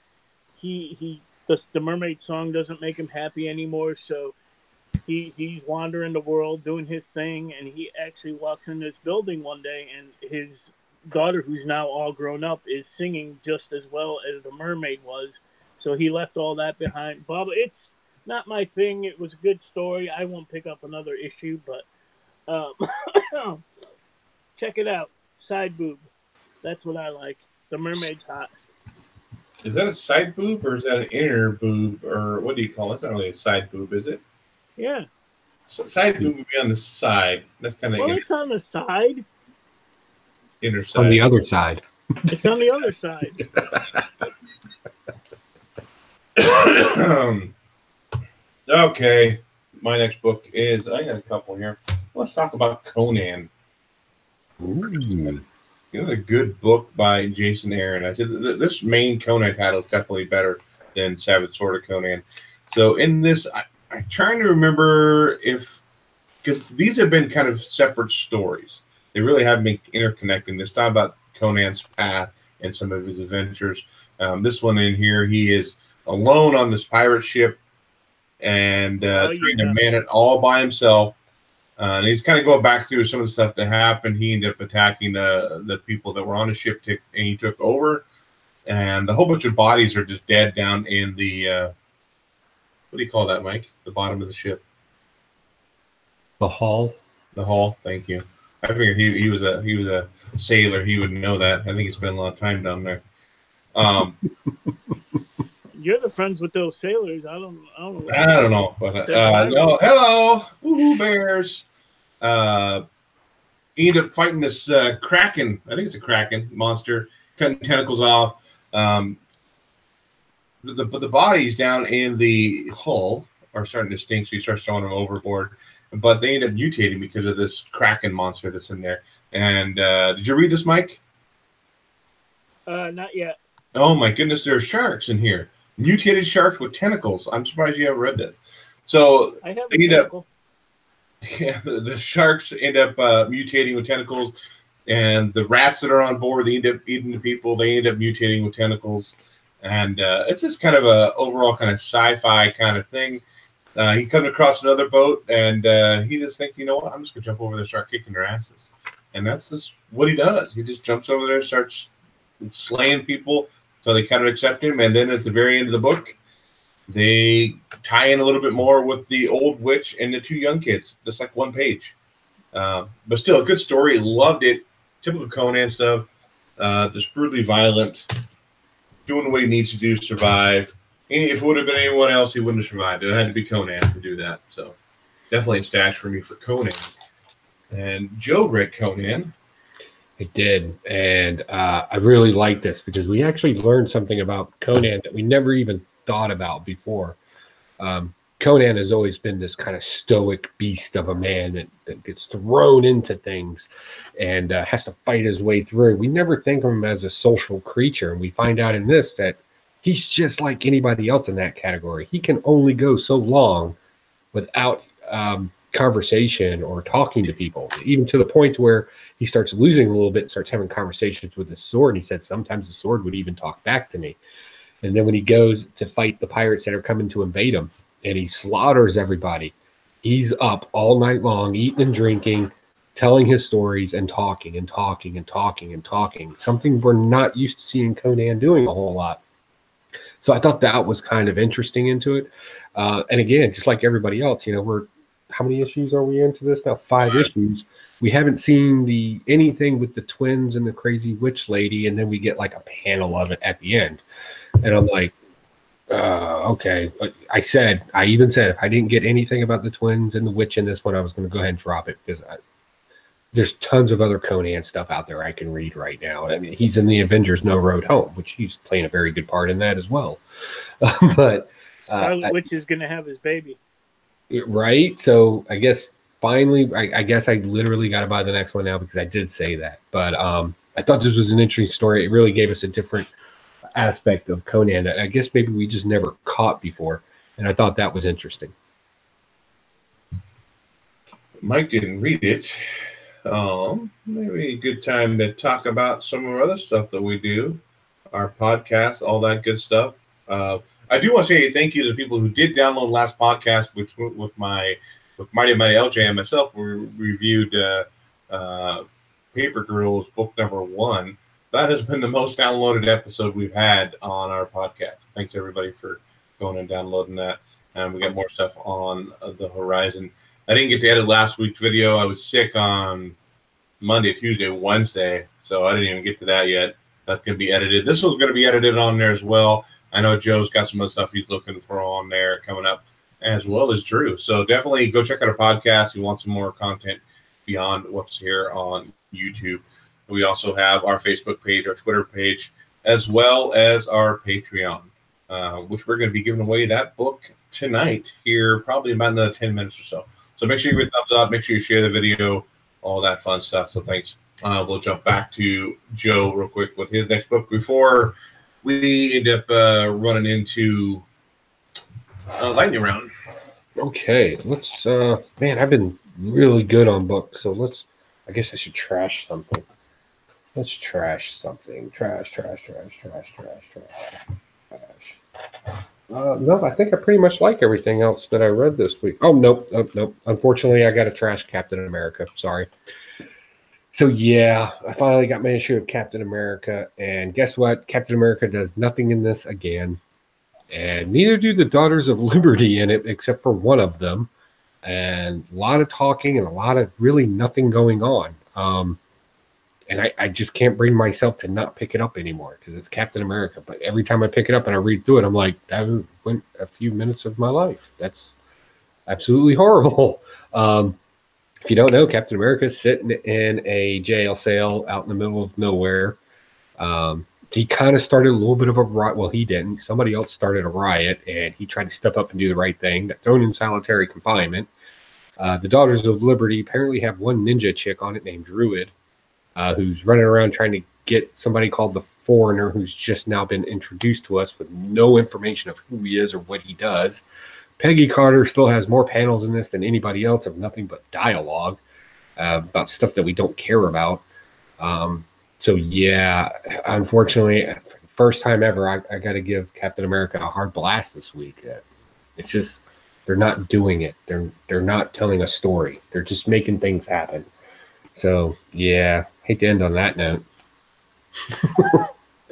mermaid song doesn't make him happy anymore. So he's wandering the world doing his thing, and he actually walks in this building one day, and his daughter, who's now all grown up, is singing just as well as the mermaid was. So he left all that behind. Bob, it's not my thing. It was a good story. I won't pick up another issue, but check it out. Side boob. That's what I like. The mermaid's hot. Is that a side boob or is that an inner boob, or what do you call it? It's not really a side boob, is it? Yeah. So side boob would be on the side. That's kind of it's on the side. Inner side. On the other side. It's on the other side. Okay. My next book is, I got a couple here. Let's talk about Conan. Ooh. Another good book by Jason Aaron. I said this main Conan title is definitely better than Savage Sword of Conan. So in this, I'm trying to remember if, because these have been kind of separate stories. They really have been interconnecting. This time about Conan's path and some of his adventures. This one in here, he is alone on this pirate ship and trying to man it all by himself. And he's kind of going back through some of the stuff that happened. He ended up attacking the people that were on the ship, and he took over. And the whole bunch of bodies are just dead down in the what do you call that, Mike? The bottom of the ship. The hull. The hull. Thank you. I figured he was a sailor. He would know that. I think he spent a lot of time down there. You're the friends with those sailors. I don't know. I don't know. But no. Hello, woohoo bears. He ended up fighting this kraken. I think it's a kraken monster, cutting tentacles off. But the bodies down in the hull are starting to stink, so you start throwing them overboard. But they end up mutating because of this kraken monster that's in there. And did you read this, Mike? Not yet. Oh my goodness, there are sharks in here. Mutated sharks with tentacles. I'm surprised you haven't read this. So I have a tentacle. The sharks end up mutating with tentacles, and the rats that are on board, they end up eating the people. They end up mutating with tentacles, and it's just kind of a overall kind of sci-fi kind of thing. He comes across another boat, and he just thinks, you know what, I'm just gonna jump over there and start kicking their asses, and that's just what he does. He just jumps over there, starts slaying people, so they kind of accept him. And then at the very end of the book, they tie in a little bit more with the old witch and the two young kids, just like one page. But still, a good story. Loved it. Typical Conan stuff. Just brutally violent, doing what he needs to do to survive. And if it would have been anyone else, he wouldn't have survived. It had to be Conan to do that. So definitely a stash for me for Conan. And Joe read Conan. I did, and I really like this because we actually learned something about Conan that we never even thought about before. Conan has always been this kind of stoic beast of a man that gets thrown into things and has to fight his way through. We never think of him as a social creature, and we find out in this that he's just like anybody else in that category. He can only go so long without conversation or talking to people, even to the point where he starts losing a little bit and starts having conversations with his sword. And he said sometimes the sword would even talk back to me. And then when he goes to fight the pirates that are coming to invade him and he slaughters everybody, he's up all night long, eating and drinking, telling his stories and talking and talking and talking and talking, something we're not used to seeing Conan doing a whole lot. So I thought that was kind of interesting into it. And again, just like everybody else, you know, how many issues are we into this now? 5 issues. We haven't seen anything with the twins and the crazy witch lady, and then we get like a panel of it at the end. And I'm like, okay. But I even said if I didn't get anything about the twins and the witch in this one, I was going to go ahead and drop it because there's tons of other Conan stuff out there I can read right now. I mean, he's in the Avengers No Road Home, which he's playing a very good part in that as well. But Scarlet Witch is going to have his baby. Right. So I guess finally, I guess I literally got to buy the next one now because I did say that. But I thought this was an interesting story. It really gave us a different aspect of Conan that I guess maybe we just never caught before. And I thought that was interesting. Mike didn't read it. Maybe a good time to talk about some of our other stuff that we do, our podcast, all that good stuff. I do want to say thank you to the people who did download the last podcast, which with Mighty Mighty LJ and myself, we reviewed Paper Girls book number 1. That has been the most downloaded episode we've had on our podcast. Thanks everybody for going and downloading that. And we got more stuff on the horizon. I didn't get to edit last week's video. I was sick on Monday, Tuesday, Wednesday, so I didn't even get to that yet. That's going to be edited. This one's going to be edited on there as well. I know Joe's got some other stuff he's looking for on there coming up, as well as Drew. So definitely go check out our podcast if you want some more content beyond what's here on YouTube. We also have our Facebook page, our Twitter page, as well as our Patreon, which we're going to be giving away that book tonight here, probably about another 10 minutes or so. So make sure you give it a thumbs up, make sure you share the video, all that fun stuff. So thanks. We'll jump back to Joe real quick with his next book before we end up running into lightning round. Okay, let's man, I've been really good on books, so I guess I should trash something. Let's trash something. Trash. No, I think I pretty much like everything else that I read this week. Oh, nope. Unfortunately, I got to trash Captain America. Sorry. So yeah, I finally got my issue of Captain America, and guess what? Captain America does nothing in this again, and neither do the Daughters of Liberty in it, except for one of them. And a lot of talking and a lot of really nothing going on. And I just can't bring myself to not pick it up anymore because it's Captain America. But every time I pick it up and I read through it, I'm like, that went a few minutes of my life. That's absolutely horrible. If you don't know, Captain America is sitting in a jail cell out in the middle of nowhere. He kind of started a little bit of a riot. Well, he didn't. Somebody else started a riot, and he tried to step up and do the right thing. Got thrown in solitary confinement. The Daughters of Liberty apparently have one ninja chick on it named Druid, who's running around trying to get somebody called the Foreigner, who's just now been introduced to us with no information of who he is or what he does. Peggy Carter still has more panels in this than anybody else of nothing but dialogue about stuff that we don't care about. So, yeah, unfortunately, for the first time ever, I got to give Captain America a hard blast this week. It's just they're not doing it. They're not telling a story. They're just making things happen. So, yeah, hate to end on that note.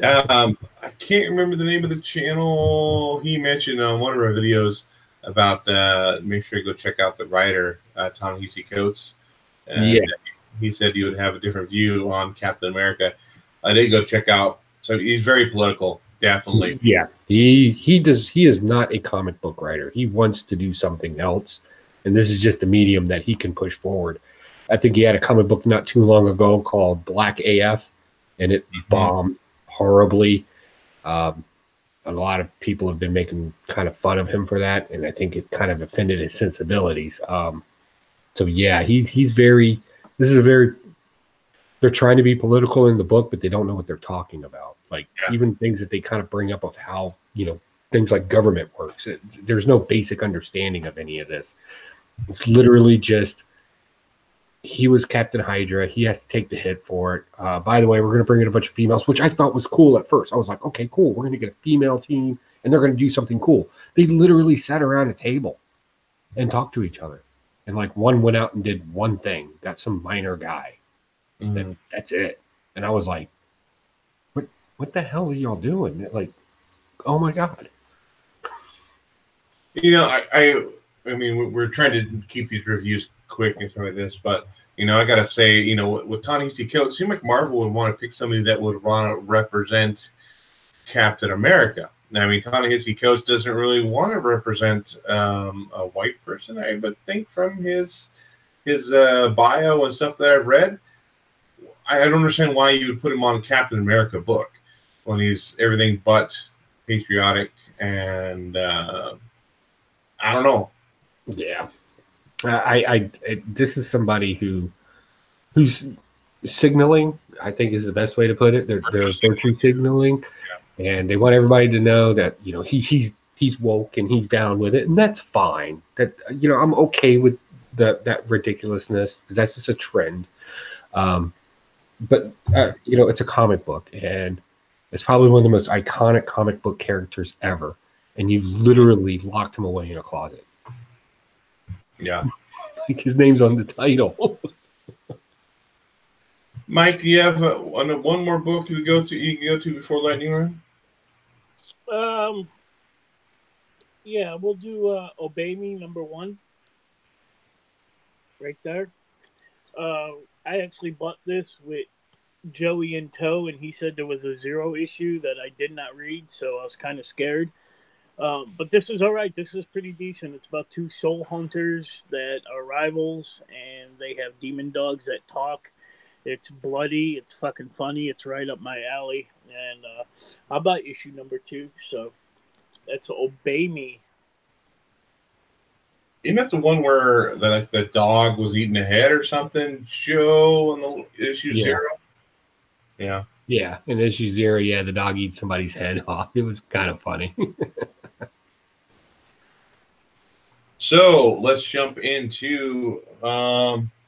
I can't remember the name of the channel. He mentioned on one of our videos about make sure you go check out the writer, Ta-Nehisi Coates. Yeah. He said you would have a different view on Captain America. I did go check out. So he's very political, definitely. Yeah, he does. He is not a comic book writer. He wants to do something else, and this is just a medium that he can push forward. I think he had a comic book not too long ago called Black AF, and it bombed horribly. A lot of people have been making kind of fun of him for that, and I think it kind of offended his sensibilities. So yeah, he's very. This is a very. They're trying to be political in the book, but they don't know what they're talking about. Like even things that they kind of bring up of how things like government works. There's no basic understanding of any of this. It's literally just. He was Captain Hydra. He has to take the hit for it. By the way, we're going to bring in a bunch of females, which I thought was cool at first. I was like, okay, cool. We're going to get a female team, and they're going to do something cool. They literally sat around a table and talked to each other. And, like, one went out and did one thing, got some minor guy. Mm-hmm. That's it. And I was like, what the hell are y'all doing? Like, oh, my God. I mean, we're trying to keep these reviews quick and stuff like this, but I gotta say, with Ta-Nehisi Coates, it seemed like Marvel would want to pick somebody that would want to represent Captain America. I mean, Ta-Nehisi Coates doesn't really want to represent a white person, I would think, from his bio and stuff that I've read. I don't understand why you would put him on a Captain America book when he's everything but patriotic, and I don't know. Yeah. This is somebody who's signaling, I think is the best way to put it. They're virtue signaling, and they want everybody to know that he's woke and he's down with it, and that's fine. That I'm okay with that ridiculousness because that's just a trend. But it's a comic book, and it's probably one of the most iconic comic book characters ever, and you've literally locked him away in a closet. Yeah. Like his name's on the title. Mike, do you have one more book you can go to before Lightning Round? Yeah, we'll do Obey Me #1. Right there. I actually bought this with Joey in tow, and he said there was a 0 issue that I did not read, so I was kind of scared. But this is all right. This is pretty decent. It's about 2 soul hunters that are rivals, and they have demon dogs that talk. It's bloody. It's fucking funny. It's right up my alley. And I bought issue #2, so that's Obey Me. Isn't that the one where the dog was eating a head or something? Joe on the issue 0? Yeah. Yeah, in issue 0, the dog eats somebody's head off. It was kind of funny. So let's jump into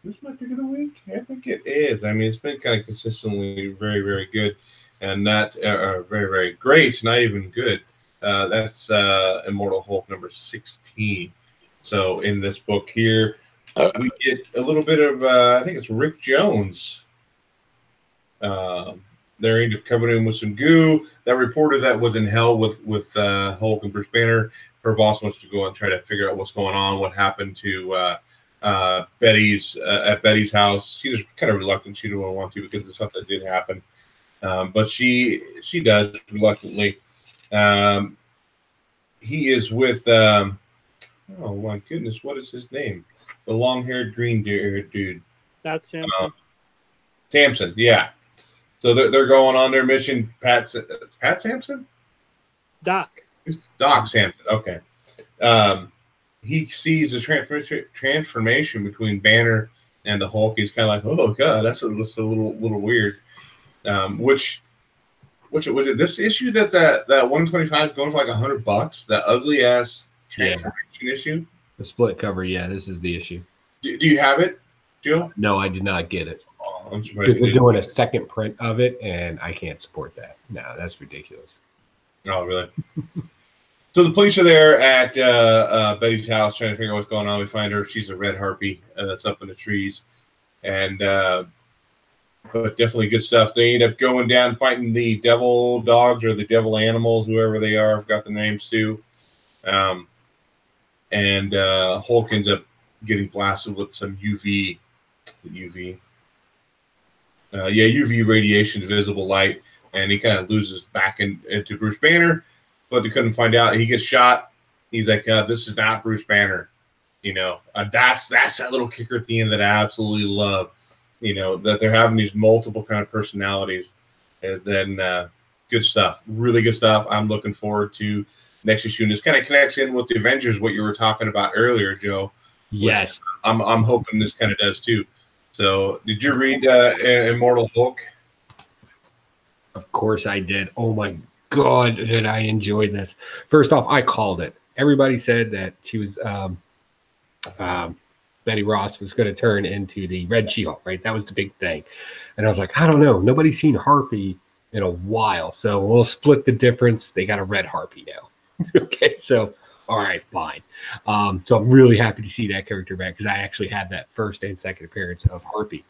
this my pick of the week. I think it is. I mean, it's been kind of consistently very, very good, and not very, very great. Not even good. That's Immortal Hulk number 16. So in this book here, we get a little bit of I think it's Rick Jones. They're into covering him with some goo. That reporter that was in hell with Hulk and Bruce Banner, her boss wants to go and try to figure out what's going on, what happened to Betty's at Betty's house. She's kind of reluctant. She didn't want to because of stuff that did happen, but she does reluctantly. He is with oh my goodness, what is his name? The long-haired green dude. Doc Samson. Samson, yeah. So they're going on their mission. Pat Sampson? Doc Samson. Okay. He sees the transformation between Banner and the Hulk. He's kind of like, oh god, that's a little weird. Which was it? This issue that 125 is going for like $100. That ugly ass transformation issue. The split cover. Yeah, this is the issue. Do you have it, Joe? No, I did not get it. I'm surprised they're doing a second print of it, and I can't support that. No, that's ridiculous. Oh, really? So the police are there at Betty's house trying to figure out what's going on. We find her. She's a red harpy that's up in the trees. And but definitely good stuff. They end up going down fighting the devil dogs or the devil animals, whoever they are. I forgot the names too. And Hulk ends up getting blasted with some UV radiation, visible light, and he kind of loses back into Bruce Banner, but they couldn't find out. He gets shot. He's like, this is not Bruce Banner. You know, that's that little kicker at the end that I absolutely love. You know, that they're having these multiple kind of personalities. And then good stuff, really good stuff. I'm looking forward to next issue. And this kind of connects in with the Avengers, what you were talking about earlier, Joe. Yes. I'm hoping this kind of does too. So did you read Immortal Hulk? Of course I did. Oh my God, did I enjoy this. First off, I called it. Everybody said that she was Betty Ross was going to turn into the Red She-Hulk, right? That was the big thing. And I was like, I don't know. Nobody's seen Harpy in a while. So we'll split the difference. They got a red Harpy now. Okay, so all right, fine. So I'm really happy to see that character back because I actually had that first and second appearance of Harpy.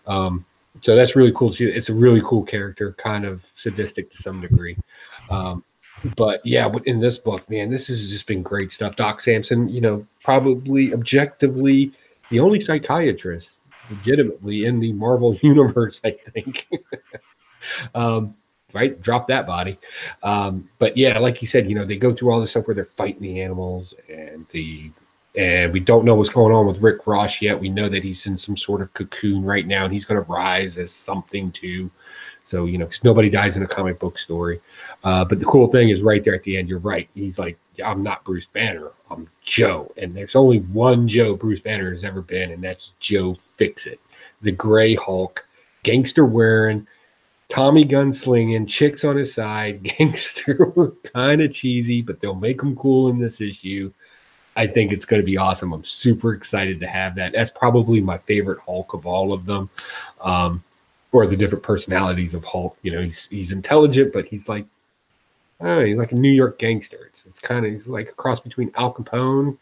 So that's really cool to see. It's a really cool character, kind of sadistic to some degree. But yeah, in this book, man, this has just been great stuff. Doc Samson, you know, probably objectively the only psychiatrist legitimately in the Marvel universe, I think. Right? Drop that body. But yeah, like you said, you know, they go through all this stuff where they're fighting the animals and we don't know what's going on with Rick Ross yet. We know that he's in some sort of cocoon right now and he's going to rise as something too. So, you know, because nobody dies in a comic book story. But the cool thing is right there at the end, you're right. He's like, I'm not Bruce Banner. I'm Joe. And there's only one Joe Bruce Banner has ever been, and that's Joe Fixit, the Gray Hulk, gangster wearing, Tommy gun slinging, chicks on his side, gangster, kind of cheesy, but they'll make him cool in this issue. I think it's going to be awesome. I'm super excited to have that. That's probably my favorite Hulk of all of them. Or the different personalities of Hulk. You know, he's intelligent, but he's like, I don't know, he's like a New York gangster. It's kind of, he's like a cross between Al Capone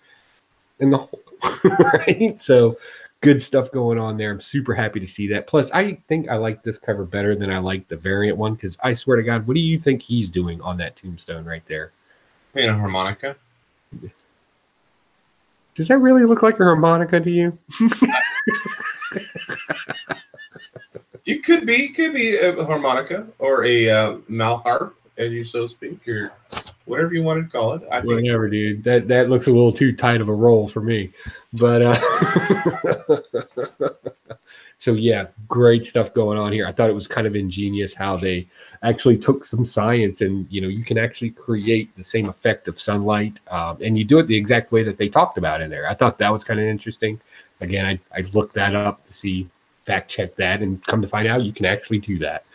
and the Hulk, right? So good stuff going on there. I'm super happy to see that. Plus, I think I like this cover better than I like the variant one because I swear to God, what do you think he's doing on that tombstone right there? Playing a harmonica. Does that really look like a harmonica to you? It could be a harmonica or a mouth harp, as you so speak, or whatever you want to call it. I think whatever, dude. That looks a little too tight of a role for me. But so yeah, great stuff going on here. I thought it was kind of ingenious how they actually took some science and, you know, you can actually create the same effect of sunlight, and you do it the exact way that they talked about in there. I thought that was kind of interesting. Again, I looked that up to see, fact check that, and come to find out you can actually do that.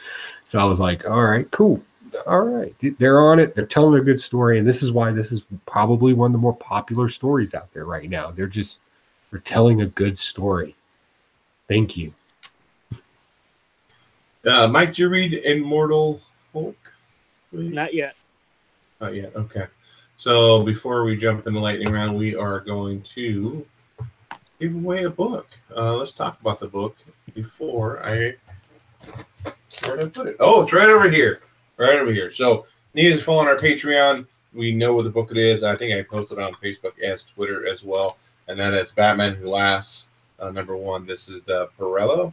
So I was like, all right, cool. All right. They're on it. They're telling a good story. And this is why this is probably one of the more popular stories out there right now. They're telling a good story. Thank you. Mike, did you read Immortal Hulk? Not yet. Not yet. Okay. So before we jump in the lightning round, we are going to give away a book. Let's talk about the book before I... Where did I put it? Oh, it's right over here. Right over here. So, need to follow on our Patreon. We know what the book it is. I think I posted it on Facebook as Twitter as well. And that is Batman Who Laughs, number 1. This is the Perello.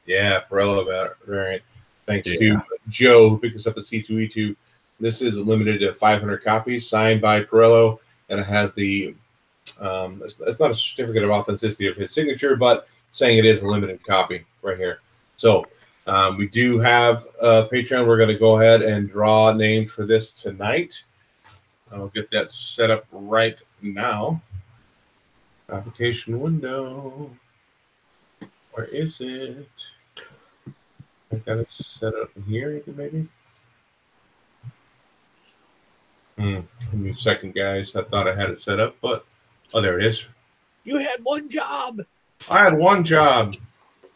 Yeah, Perello variant. Thanks to Joe, who picked this up at C2E2. This is limited to 500 copies, signed by Perello. And it has the, it's not a certificate of authenticity of his signature, but saying it is a limited copy right here. So, we do have Patreon. We're going to go ahead and draw names for this tonight. I'll get that set up right now. Application window. Where is it? I got it set up here, maybe. Give me a second, guys. I thought I had it set up, but oh, there it is. You had one job. I had one job.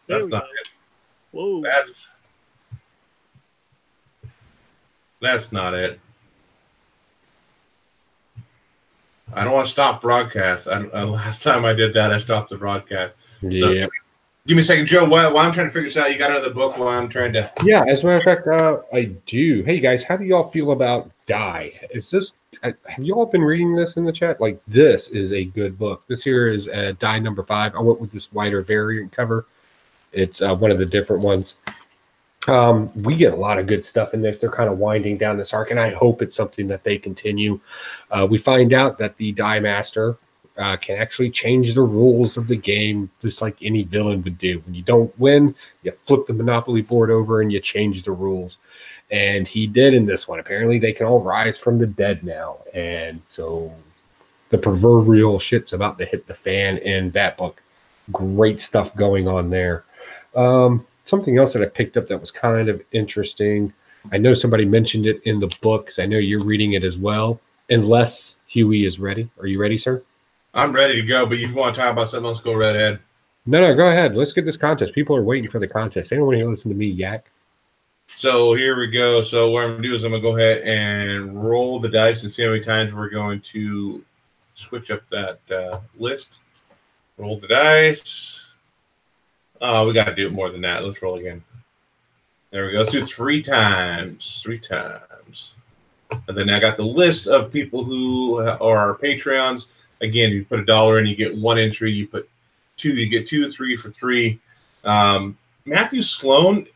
That's not it. Whoa. That's not it. I don't want to stop broadcast. Last time I did that, I stopped the broadcast. Yeah. So, give me a second, Joe. While I'm trying to figure this out, you got another book while I'm trying to... Yeah, as a matter of fact, I do. Hey, guys, how do y'all feel about Die? Have you all been reading this in the chat? Like, this is a good book. This here is Die number 5. I went with this wider variant cover. It's one of the different ones. We get a lot of good stuff in this. They're kind of winding down this arc, and I hope it's something that they continue. We find out that the Die Master can actually change the rules of the game just like any villain would do. When you don't win, you flip the Monopoly board over and you change the rules. And he did in this one. Apparently, they can all rise from the dead now. And so the proverbial shit's about to hit the fan in that book. Great stuff going on there. Something else that I picked up that was kind of interesting. I know somebody mentioned it in the book because I know you're reading it as well. Unless Huey is ready. Are you ready, sir? I'm ready to go, but if you want to talk about something else, go right ahead. No, go ahead. Let's get this contest. People are waiting for the contest. They don't want to listen to me yak. So here we go. So what I'm going to do is I'm going to go ahead and roll the dice and see how many times we're going to switch up that list. Roll the dice. Oh, we got to do it more than that. Let's roll again. There we go. Let's do 3 times. 3 times. And then I got the list of people who are our Patreons. Again, you put $1 in, you get 1 entry. You put 2, you get 2, 3 for 3. Matthew Sloan,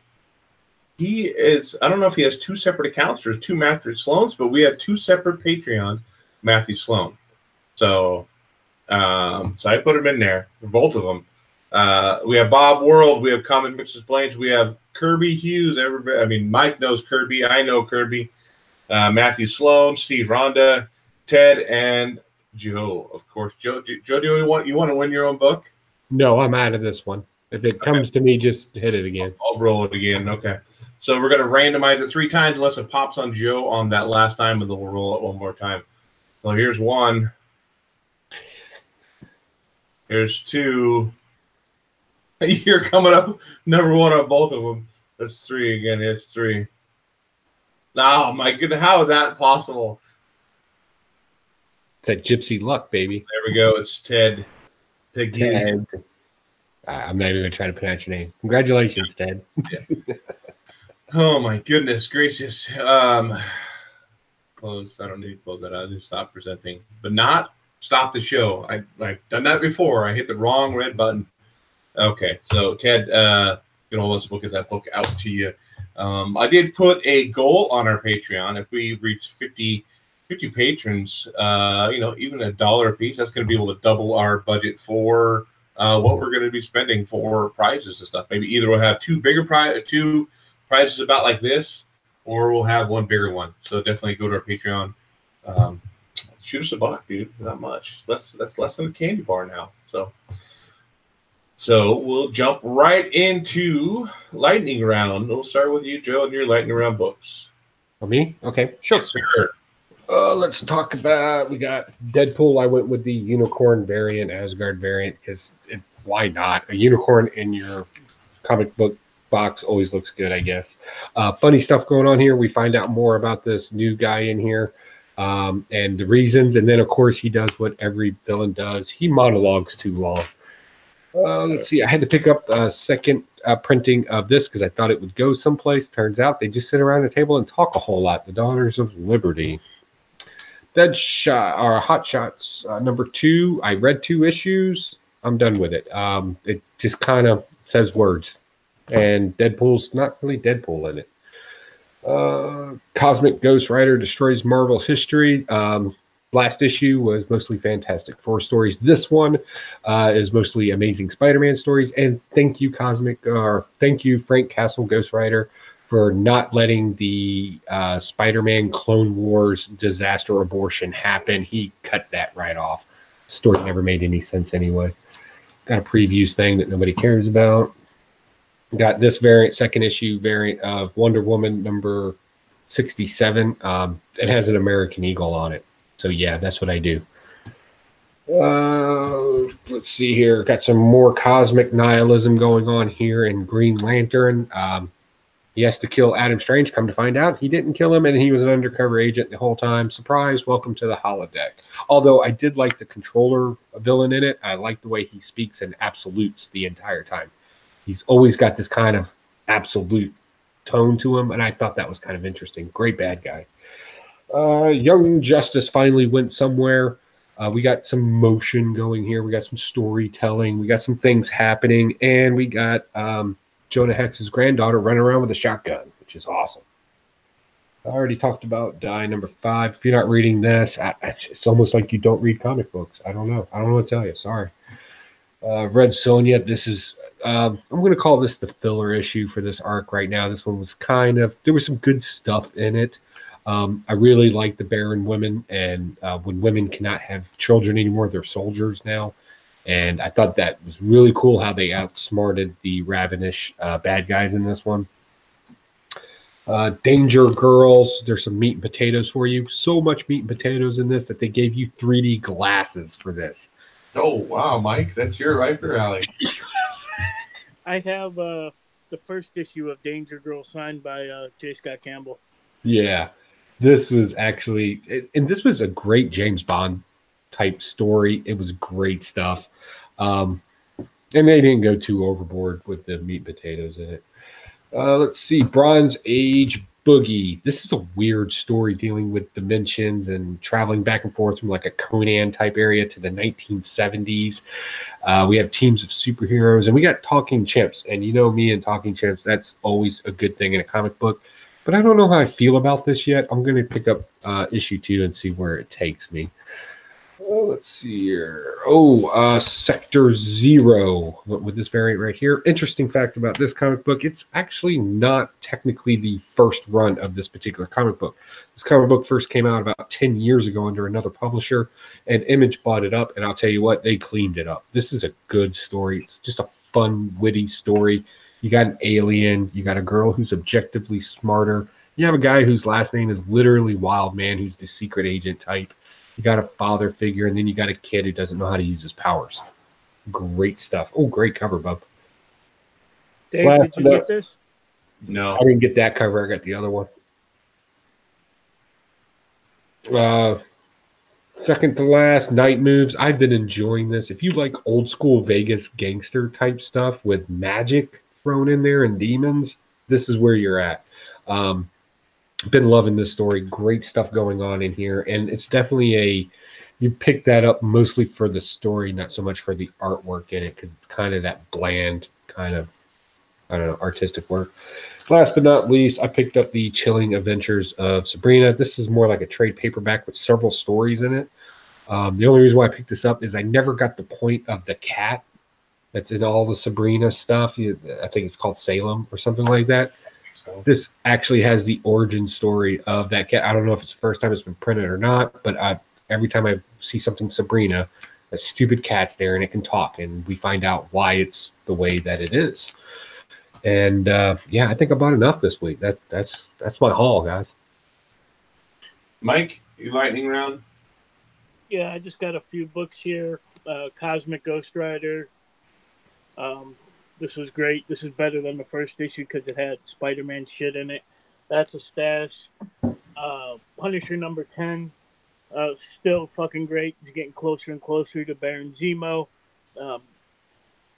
he is, I don't know if he has 2 separate accounts. There's 2 Matthew Sloans, but we have 2 separate Patreon Matthew Sloan. So, so I put him in there, both of them. We have Bob World, we have Common Mixes Blanche, we have Kirby Hughes. Everybody, I mean, Mike knows Kirby, I know Kirby, Matthew Sloan, Steve Ronda, Ted, and Joe, of course. Joe, do you want to win your own book? No, I'm out of this one. If it comes to me, just hit it again. I'll roll it again. Okay. So we're going to randomize it 3 times unless it pops on Joe on that last time, and then we'll roll it one more time. So here's 1. Here's 2. You're coming up number 1 on both of them. That's 3 again. It's 3. Oh, my goodness. How is that possible? It's that gypsy luck, baby. There we go. It's Ted. Ted. I'm not even going to try to pronounce your name. Congratulations, Ted. Yeah. Oh, my goodness gracious. Close. I don't need to close that out. Just stop presenting. But not stop the show. I've done that before. I hit the wrong red button. Okay. So, Ted, get hold of us. We'll get that book out to you. I did put a goal on our Patreon. If we reach 50 patrons, even $1 a piece, that's going to be able to double our budget for what we're going to be spending for prizes and stuff. Maybe either we'll have 2 prizes about like this, or we'll have 1 bigger one. So definitely go to our Patreon. Shoot us a buck, dude. Not much. That's less than a candy bar now. So we'll jump right into lightning round. We'll start with you, Joe, and your lightning round books. For me? Okay, sure. Yes, sir. Let's talk about, we got Deadpool. I went with the unicorn variant, Asgard variant, because why not? A unicorn in your comic book box always looks good, I guess. Funny stuff going on here. We find out more about this new guy in here and the reasons. And then, of course, he does what every villain does. He monologues too long. Let's see. I had to pick up a second printing of this because I thought it would go someplace. Turns out they just sit around a table and talk a whole lot. The Daughters of Liberty. Deadshot or Hot Shots number 2. I read 2 issues. I'm done with it. It just kind of says words, and Deadpool's not really Deadpool in it. Cosmic Ghost Rider destroys Marvel history. Last issue was mostly Fantastic Four stories. This one is mostly Amazing Spider-Man stories. And thank you, thank you, Frank Castle, Ghost Rider, for not letting the Spider-Man Clone Wars disaster abortion happen. He cut that right off. The story never made any sense anyway. Got a previews thing that nobody cares about. Got this variant, second issue variant of Wonder Woman number 67. It has an American Eagle on it. So yeah, that's what I do. Let's see here. Got some more cosmic nihilism going on here in Green Lantern. He has to kill Adam Strange. Come to find out, he didn't kill him, and he was an undercover agent the whole time. Surprise, welcome to the holodeck. Although I did like the controller villain in it. I like the way he speaks in absolutes the entire time. He's always got this kind of absolute tone to him, and I thought that was kind of interesting. Great bad guy. Young Justice finally went somewhere. We got some motion going here. We got some storytelling. We got some things happening, and we got Jonah Hex's granddaughter running around with a shotgun, which is awesome. I already talked about Die number 5. If you're not reading this, it's almost like you don't read comic books. I don't know. I don't know what to tell you. Sorry. Red Sonja. This is, I'm going to call this the filler issue for this arc right now. This one was there was some good stuff in it. I really like the barren women, and when women cannot have children anymore, they're soldiers now. And I thought that was really cool how they outsmarted the Ravenish bad guys in this one. Danger Girls. There's some meat and potatoes for you. So much meat and potatoes in this that they gave you 3D glasses for this. Oh, wow, Mike. That's your right for alley. I have the first issue of Danger Girl signed by J. Scott Campbell. Yeah. This was actually, and this was a great James Bond type story. It was great stuff. And they didn't go too overboard with the meat and potatoes in it. Let's see. Bronze Age Boogie. This is a weird story dealing with dimensions and traveling back and forth from like a Conan type area to the 1970s. We have teams of superheroes, and we got talking chimps. And you know me and talking chimps, that's always a good thing in a comic book. But I don't know how I feel about this yet. I'm going to pick up issue 2 and see where it takes me. Let's see here. Sector Zero with this variant right here. Interesting fact about this comic book. It's actually not technically the first run of this particular comic book. This comic book first came out about 10 years ago under another publisher, and Image bought it up, and I'll tell you what, they cleaned it up. This is a good story. It's just a fun, witty story. You got an alien. You got a girl who's objectively smarter. You have a guy whose last name is literally Wildman, who's the secret agent type. You got a father figure, and then you got a kid who doesn't know how to use his powers. Great stuff. Oh, great cover, bub. Dave, did you get this? No. I didn't get that cover. I got the other one. Second to last, Night Moves. I've been enjoying this. If you like old school Vegas gangster type stuff with magic thrown in there and demons, this is where you're at. Been loving this story. Great stuff going on in here, and it's definitely you pick that up mostly for the story, not so much for the artwork in it, because it's kind of that bland kind of, I don't know, artistic work. Last but not least, I picked up the Chilling Adventures of Sabrina. This is more like a trade paperback with several stories in it. The only reason why I picked this up is I never got the point of the cat that's in all the Sabrina stuff. I think it's called Salem or something like that. So this actually has the origin story of that cat. I don't know if it's the first time it's been printed or not, but every time I see something Sabrina, a stupid cat's there and it can talk, and we find out why it's the way that it is. And yeah, I think I bought enough this week. That's my haul, guys. Mike, you lightning round? Yeah, I just got a few books here. Cosmic Ghost Rider. This was great. This is better than the first issue because it had Spider-Man shit in it. That's a stash. Punisher number 10. Still fucking great. He's getting closer and closer to Baron Zemo.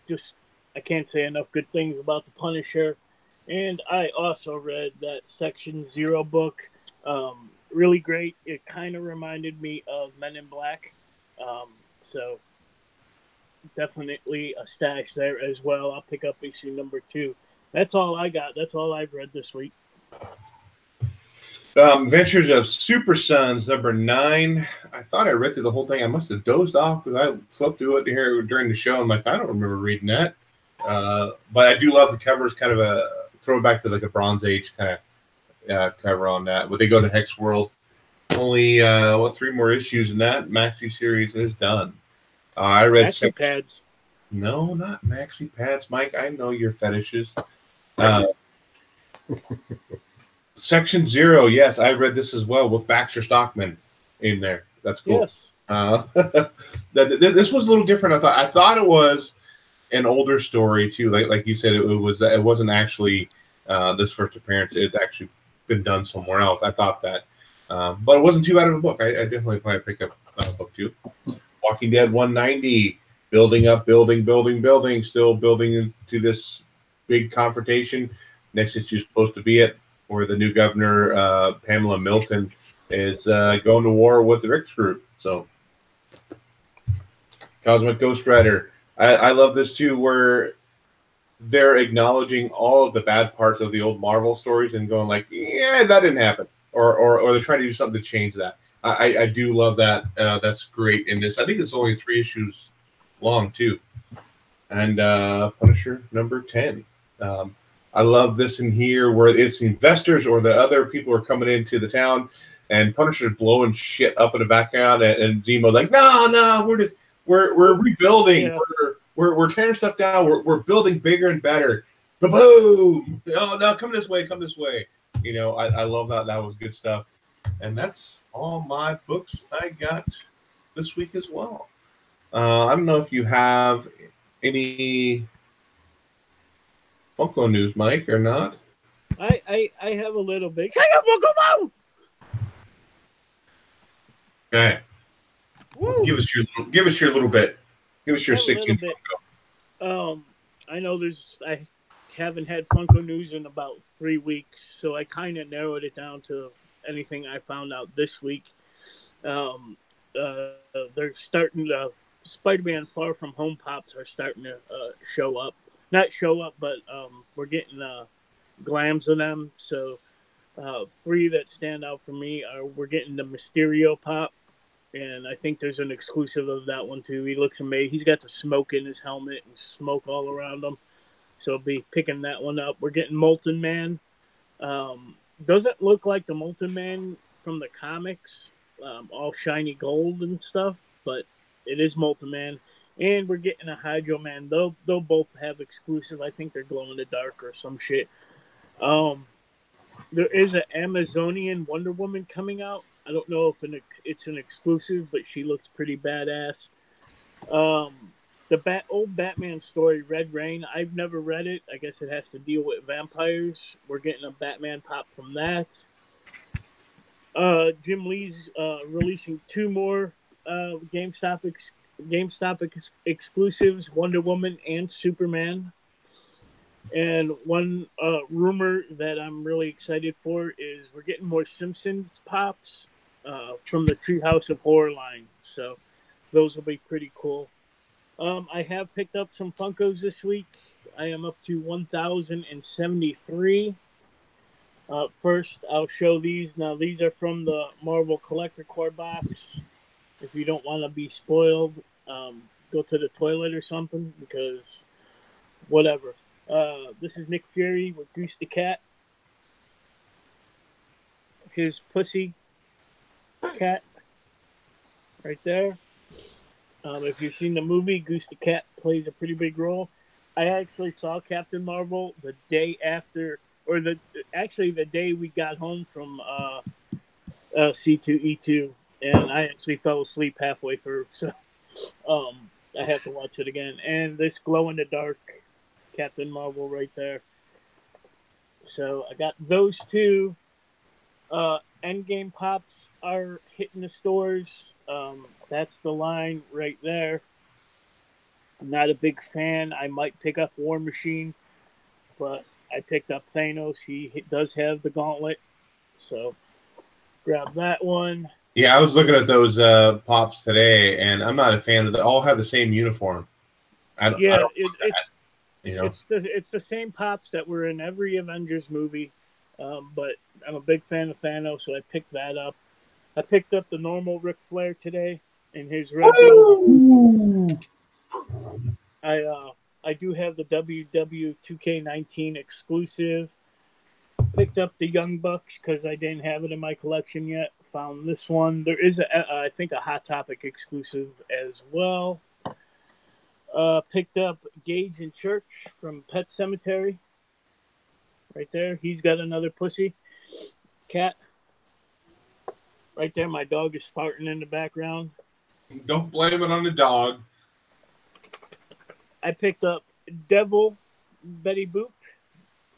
Just, I can't say enough good things about the Punisher. And I also read that Section Zero book. Really great. It kind of reminded me of Men in Black. So definitely a stash there as well. I'll pick up issue number 2. That's all I got. That's all I've read this week. Adventures of Super Sons number 9. I thought I read through the whole thing. I must have dozed off because I flipped through it here during the show. I'm like, I don't remember reading that. But I do love the cover. It's kind of a throwback to like a Bronze Age kind of cover on that. But they go to Hex World. Only 3 more issues, and that maxi series is done. I read Maxi pads. No, not maxi pads, Mike. I know your fetishes. Section 0, yes, I read this as well with Baxter Stockman in there. That's cool. Yes. This was a little different. I thought it was an older story too. Like you said, it wasn't actually this first appearance. It had actually been done somewhere else. I thought that, but it wasn't too bad of a book. I definitely probably pick up book 2. Walking Dead 190, building up, building, still building into this big confrontation. Next issue is supposed to be it, where the new governor, Pamela Milton, is going to war with the Ricks group. So, Cosmic Ghost Rider. I love this too, where they're acknowledging all of the bad parts of the old Marvel stories and going like, yeah, that didn't happen. Or they're trying to do something to change that. I do love that. That's great in this. I think it's only 3 issues long too. And Punisher number 10. I love this in here where it's the investors or the other people are coming into the town, and Punisher's blowing shit up in the background, and Zemo's like, no, we're rebuilding, Yeah. we're tearing stuff down, we're building bigger and better. Boom! No, come this way. You know, I love that. That was good stuff, and that's all my books I got this week as well. I don't know if you have any Funko news, Mike, or not? I have a little bit. Shut up, Funko Mouth! Okay. Woo! Give us your little bit. Give us your A 16 little Funko. I know I haven't had Funko news in about 3 weeks, so I kind of narrowed it down to anything I found out this week. They're starting to Spider-Man Far From Home pops are starting to show up. Not show up, but we're getting glams of them. So 3 that stand out for me are we're getting the Mysterio pop, and I think there's an exclusive of that one too. He looks amazing. He's got the smoke in his helmet and smoke all around him. So I'll be picking that one up. We're getting Molten Man. Doesn't look like the Molten Man from the comics, all shiny gold and stuff, but it is Molten Man. And we're getting a Hydro Man. They'll both have exclusive. I think they're glow in the dark or some shit. There is an Amazonian Wonder Woman coming out. I don't know if it's an exclusive, but she looks pretty badass. The old Batman story, Red Rain, I've never read it. I guess it has to deal with vampires. We're getting a Batman pop from that. Jim Lee's releasing 2 more GameStop exclusives, Wonder Woman and Superman. And one rumor that I'm really excited for is we're getting more Simpsons pops from the Treehouse of Horror line. So those will be pretty cool. I have picked up some Funkos this week. I am up to 1,073. First, I'll show these. Now, these are from the Marvel Collector Core box. If you don't want to be spoiled, go to the toilet or something, because whatever. This is Nick Fury with Goose the Cat. His pussy cat right there. If you've seen the movie, Goose the Cat plays a pretty big role. I actually saw Captain Marvel the day after, or the day we got home from C2E2, and I actually fell asleep halfway through, so I have to watch it again. And this glow in the dark Captain Marvel right there. So I got those two. Endgame pops are hitting the stores. That's the line right there. I'm not a big fan. I might pick up War Machine, but I picked up Thanos. He does have the gauntlet, so grab that one. Yeah, I was looking at those pops today, and I'm not a fan of they all have the same uniform. It's the same pops that were in every Avengers movie, but I'm a big fan of Thanos, so I picked that up. I picked up the normal Ric Flair today in his red. I do have the WW 2K19 exclusive. Picked up the Young Bucks because I didn't have it in my collection yet. Found this one. There is I think a Hot Topic exclusive as well. Picked up Gage and Church from Pet Cemetery. Right there. He's got another pussy cat. Right there. My dog is farting in the background. Don't blame it on the dog. I picked up Devil Betty Boop.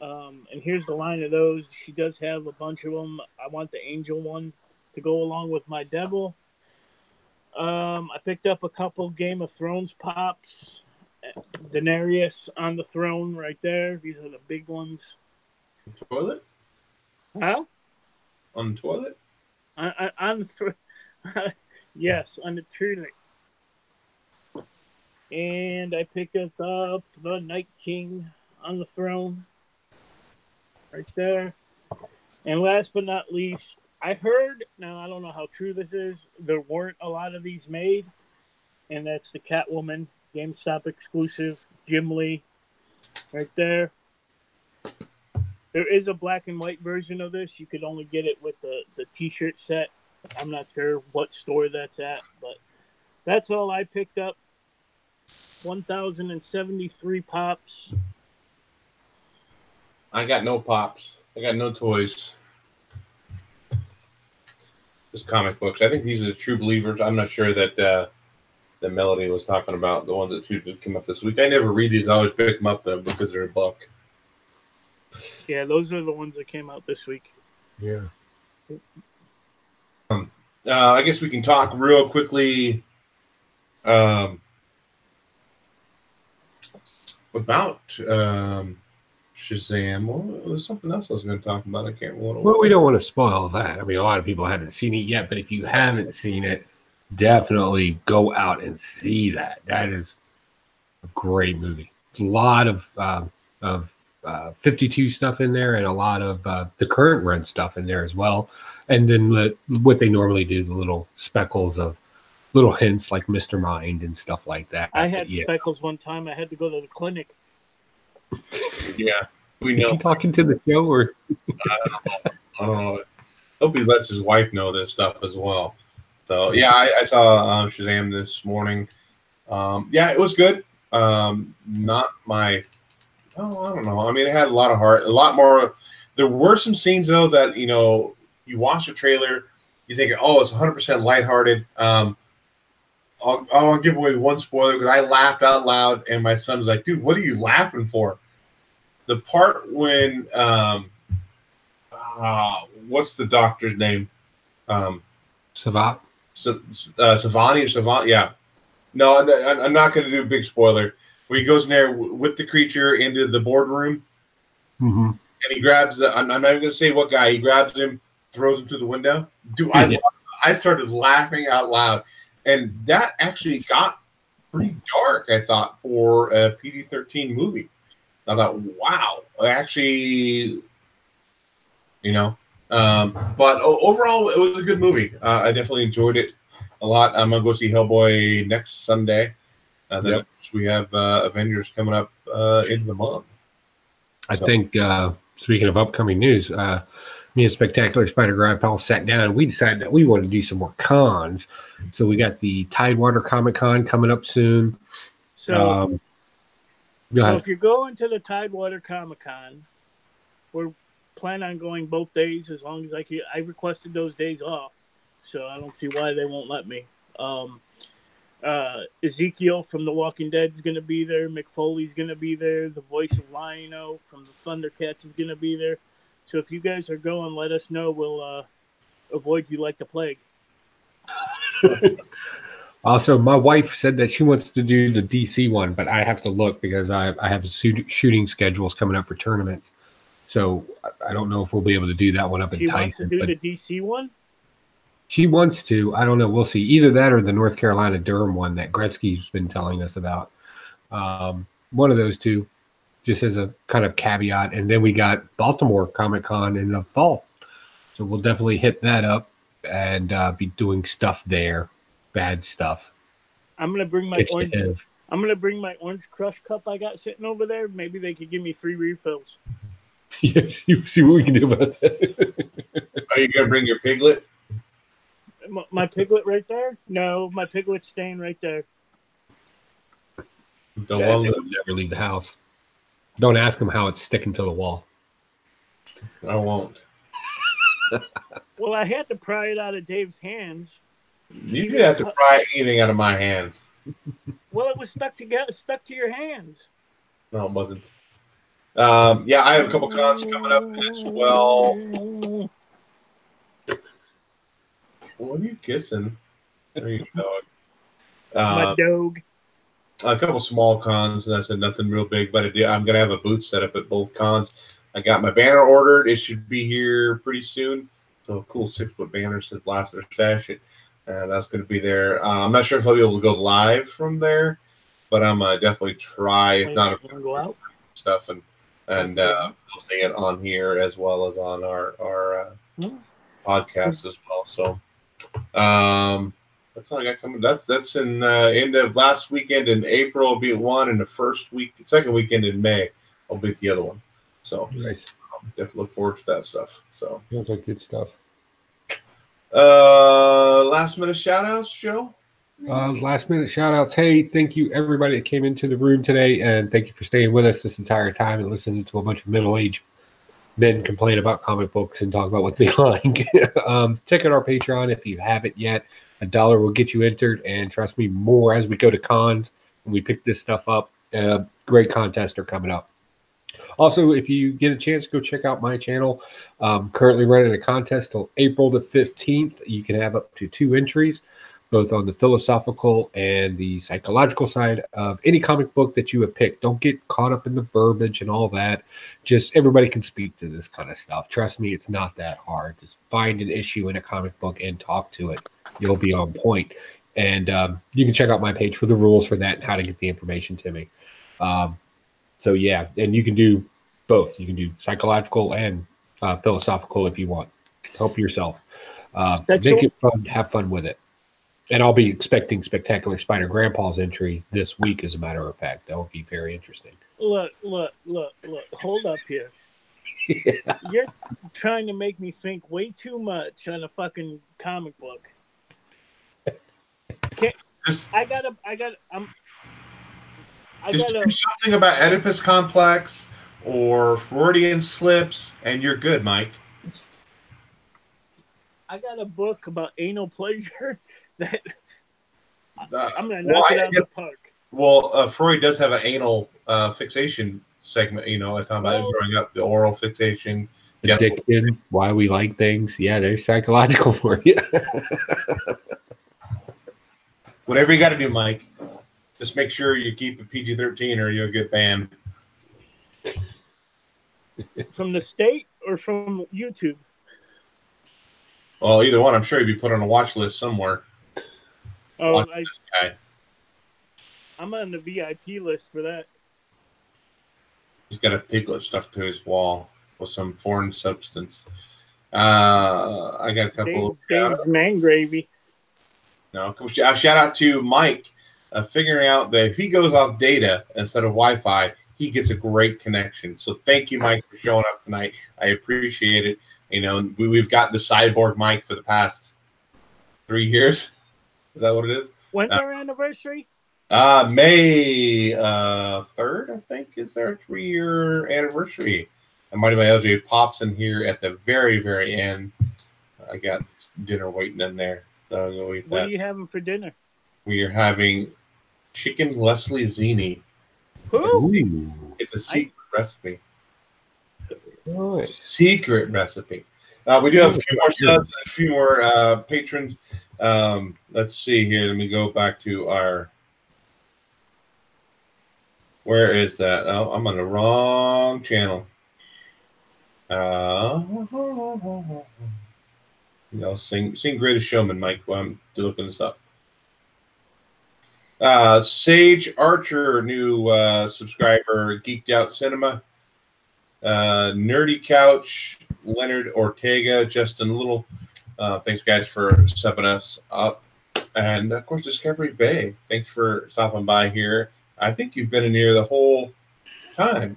And here's the line of those. She does have a bunch of them. I want the Angel one to go along with my Devil. I picked up a couple Game of Thrones pops. Daenerys on the throne right there. These are the big ones. Toilet? Huh? On the toilet? On the yes, on the toilet. And I picked up the Night King on the throne. Right there. And last but not least, I heard, now I don't know how true this is, there weren't a lot of these made. And that's the Catwoman GameStop exclusive, Jim Lee. Right there. There is a black and white version of this. You could only get it with the t-shirt set. I'm not sure what store that's at, but that's all I picked up. 1,073 pops. I got no pops. I got no toys. Just comic books. I think these are the True Believers. I'm not sure that the Melody was talking about, the ones that came up this week. I never read these. I always pick them up, though, because they're $1. Yeah, those are the ones that came out this week. Yeah. I guess we can talk real quickly about Shazam. Well, there's something else I was going to talk about. I can't remember. Well, we don't want to spoil that. I mean, a lot of people haven't seen it yet, but if you haven't seen it, definitely go out and see that. That is a great movie. A lot of 52 stuff in there, and a lot of the current run stuff in there as well. And then what they normally do, the little speckles of little hints like Mr. Mind and stuff like that. I had speckles one time. I had to go to the clinic. Yeah, we know. Is he talking to the show or? I hope he lets his wife know this stuff as well. So yeah, I saw Shazam this morning. Yeah, it was good. Not my. Oh, I don't know. I mean, it had a lot of heart, a lot more. There were some scenes though that you watch the trailer, you think, oh, it's 100% lighthearted. I'll give away one spoiler because I laughed out loud, and my son's like, "Dude, what are you laughing for?" The part when what's the doctor's name? Savant. Savani or Savant? Yeah. No, I'm not going to do a big spoiler. Where he goes in there with the creature into the boardroom, and he grabs. I'm not even going to say what guy. He grabs him, throws him through the window. Dude, I started laughing out loud. And that actually got pretty dark, I thought, for a PG-13 movie. I thought, wow, actually, but overall, it was a good movie. I definitely enjoyed it a lot. I'm going to go see Hellboy next Sunday. Then we have Avengers coming up in the month. I think, speaking of upcoming news, me and Spectacular Spider Grandpa sat down and we decided that we wanted to do some more cons. So we got the Tidewater Comic Con coming up soon. So if you're going to the Tidewater Comic Con, we're plan on going both days as long as I can. I requested those days off, so I don't see why they won't let me. Ezekiel from The Walking Dead is going to be there. Mick Foley's going to be there. The voice of Lion-O from the Thundercats is going to be there. So if you guys are going, let us know. We'll avoid you like the plague. Also, my wife said that she wants to do the DC one, but I have to look because I have shooting schedules coming up for tournaments. So I don't know if we'll be able to do that one up in She Tyson. wants to do the DC one? She wants to. I don't know. We'll see. Either that or the North Carolina Durham one that Gretzky's been telling us about. One of those two, just as a kind of caveat. And then we got Baltimore Comic-Con in the fall. So we'll definitely hit that up and be doing stuff there. Bad stuff. I'm gonna bring my orange crush cup I got sitting over there. Maybe they could give me free refills. Yes, you see what we can do about that. Are you gonna bring your piglet? My piglet right there? No, my piglet's staying right there. The one that would never leave the house. Don't ask him how it's sticking to the wall. I won't. Well, I had to pry it out of Dave's hands. You didn't have to pry anything out of my hands. Well, it was stuck to your hands. No, it wasn't. Yeah, I have a couple cons coming up as well. What are you kissing? There you go. My dog. A couple small cons. And I said nothing real big, but I'm going to have a booth set up at both cons. I got my banner ordered. It should be here pretty soon. So a cool 6-foot banner says Blast or Stash It. That's going to be there. I'm not sure if I'll be able to go live from there, but I'm definitely try, if not, go out stuff and posting it on here as well as on our podcast as well. So that's all I got coming. That's in end of last weekend in April will be at one, and the second weekend in May I'll be at the other one. So nice. Definitely look forward to that stuff. So feels like good stuff. Last minute shout outs, Joe. Last minute shout outs. Hey, thank you everybody that came into the room today, and thank you for staying with us this entire time and listening to a bunch of middle-aged men complain about comic books and talk about what they like. Check out our Patreon if you haven't yet. $1 will get you entered, and trust me, more as we go to cons and we pick this stuff up. Great contests are coming up. Also, if you get a chance, go check out my channel. Currently running a contest till April the 15th. You can have up to 2 entries, both on the philosophical and the psychological side of any comic book that you have picked. Don't get caught up in the verbiage and all that. Just everybody can speak to this kind of stuff. Trust me, it's not that hard. Just find an issue in a comic book and talk to it. You'll be on point. And you can check out my page for the rules for that and how to get the information to me. So, yeah, and you can do both. You can do psychological and philosophical if you want. Help yourself. Make it fun. Have fun with it. And I'll be expecting Spectacular Spider Grandpa's entry this week, as a matter of fact. That would be very interesting. Look. Hold up here. Yeah. You're trying to make me think way too much on a fucking comic book. Just do something about Oedipus Complex or Freudian slips, and you're good, Mike. I got a book about anal pleasure that I'm going to knock it out of the park. Well, Freud does have an anal fixation segment, talking about growing up, the oral fixation. Addiction, why we like things. Yeah, they're psychological for you. Whatever you got to do, Mike. Just make sure you keep it PG-13 or you'll get banned. From the state or from YouTube? Well, either one. I'm sure you'd be put on a watch list somewhere. Oh, I'm on the VIP list for that. He's got a piglet stuck to his wall with some foreign substance. I got a couple. Dave's man gravy. No, shout out to Mike. Figuring out that if he goes off data instead of Wi-Fi, he gets a great connection. So thank you, Mike, for showing up tonight. I appreciate it. We've got the cyborg Mike for the past 3 years. Is that what it is? When's our anniversary? May 3rd, I think, is our 3-year anniversary. And Mighty by LJ pops in here at the very, very end. I got dinner waiting in there. So I'm gonna eat that. What are you having for dinner? We are having chicken Leslie Zini. Who? It's a secret recipe. Nice. Secret recipe. We do have a few more subs, a few more patrons. Let's see here. Let me go back to our. Where is that? Oh, I'm on the wrong channel. Sing Greatest Showman, Mike. While I'm looking this up. Sage Archer, new subscriber, Geeked Out Cinema. Nerdy Couch, Leonard Ortega, Justin Little. Thanks, guys, for subbing us up. And, of course, Discovery Bay. Thanks for stopping by here. I think you've been in here the whole time.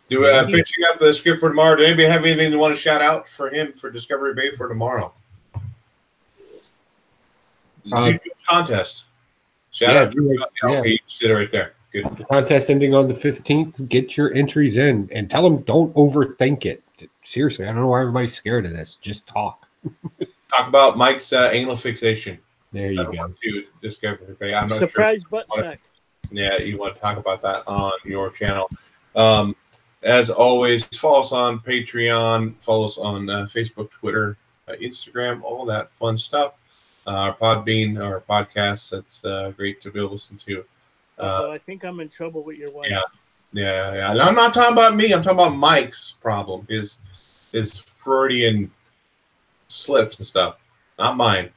Finishing up the script for tomorrow, do anybody have anything they want to shout out for him for Discovery Bay for tomorrow? Contest. Shout out. Okay, you just did it right there. Good. The contest ending on the 15th. Get your entries in and tell them don't overthink it. Seriously, I don't know why everybody's scared of this. Just talk. Talk about Mike's anal fixation. There you go. To Discovery Bay. I'm not Surprise sure. butt sex. Yeah, you want to talk about that on your channel. As always, follow us on Patreon, follow us on Facebook, Twitter, Instagram, all that fun stuff. Our Podbean, our podcast, that's great to be able to listen to. I think I'm in trouble with your wife. Yeah. And I'm not talking about me. I'm talking about Mike's problem. His Freudian slips and stuff, not mine.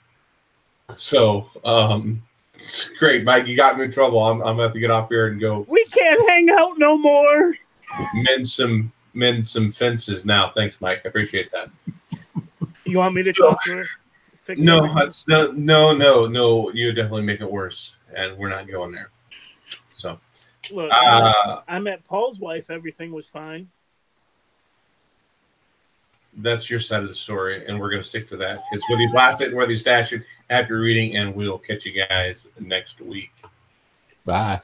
So, great, Mike. You got me in trouble. I'm gonna have to get off here and go. We can't hang out no more. Mend some fences now. Thanks, Mike. I appreciate that. You want me to talk to her? No. You definitely make it worse, and we're not going there. So, look, I met Paul's wife. Everything was fine. That's your side of the story, and we're going to stick to that because whether you blast it and whether you stash it, happy reading, and we'll catch you guys next week. Bye.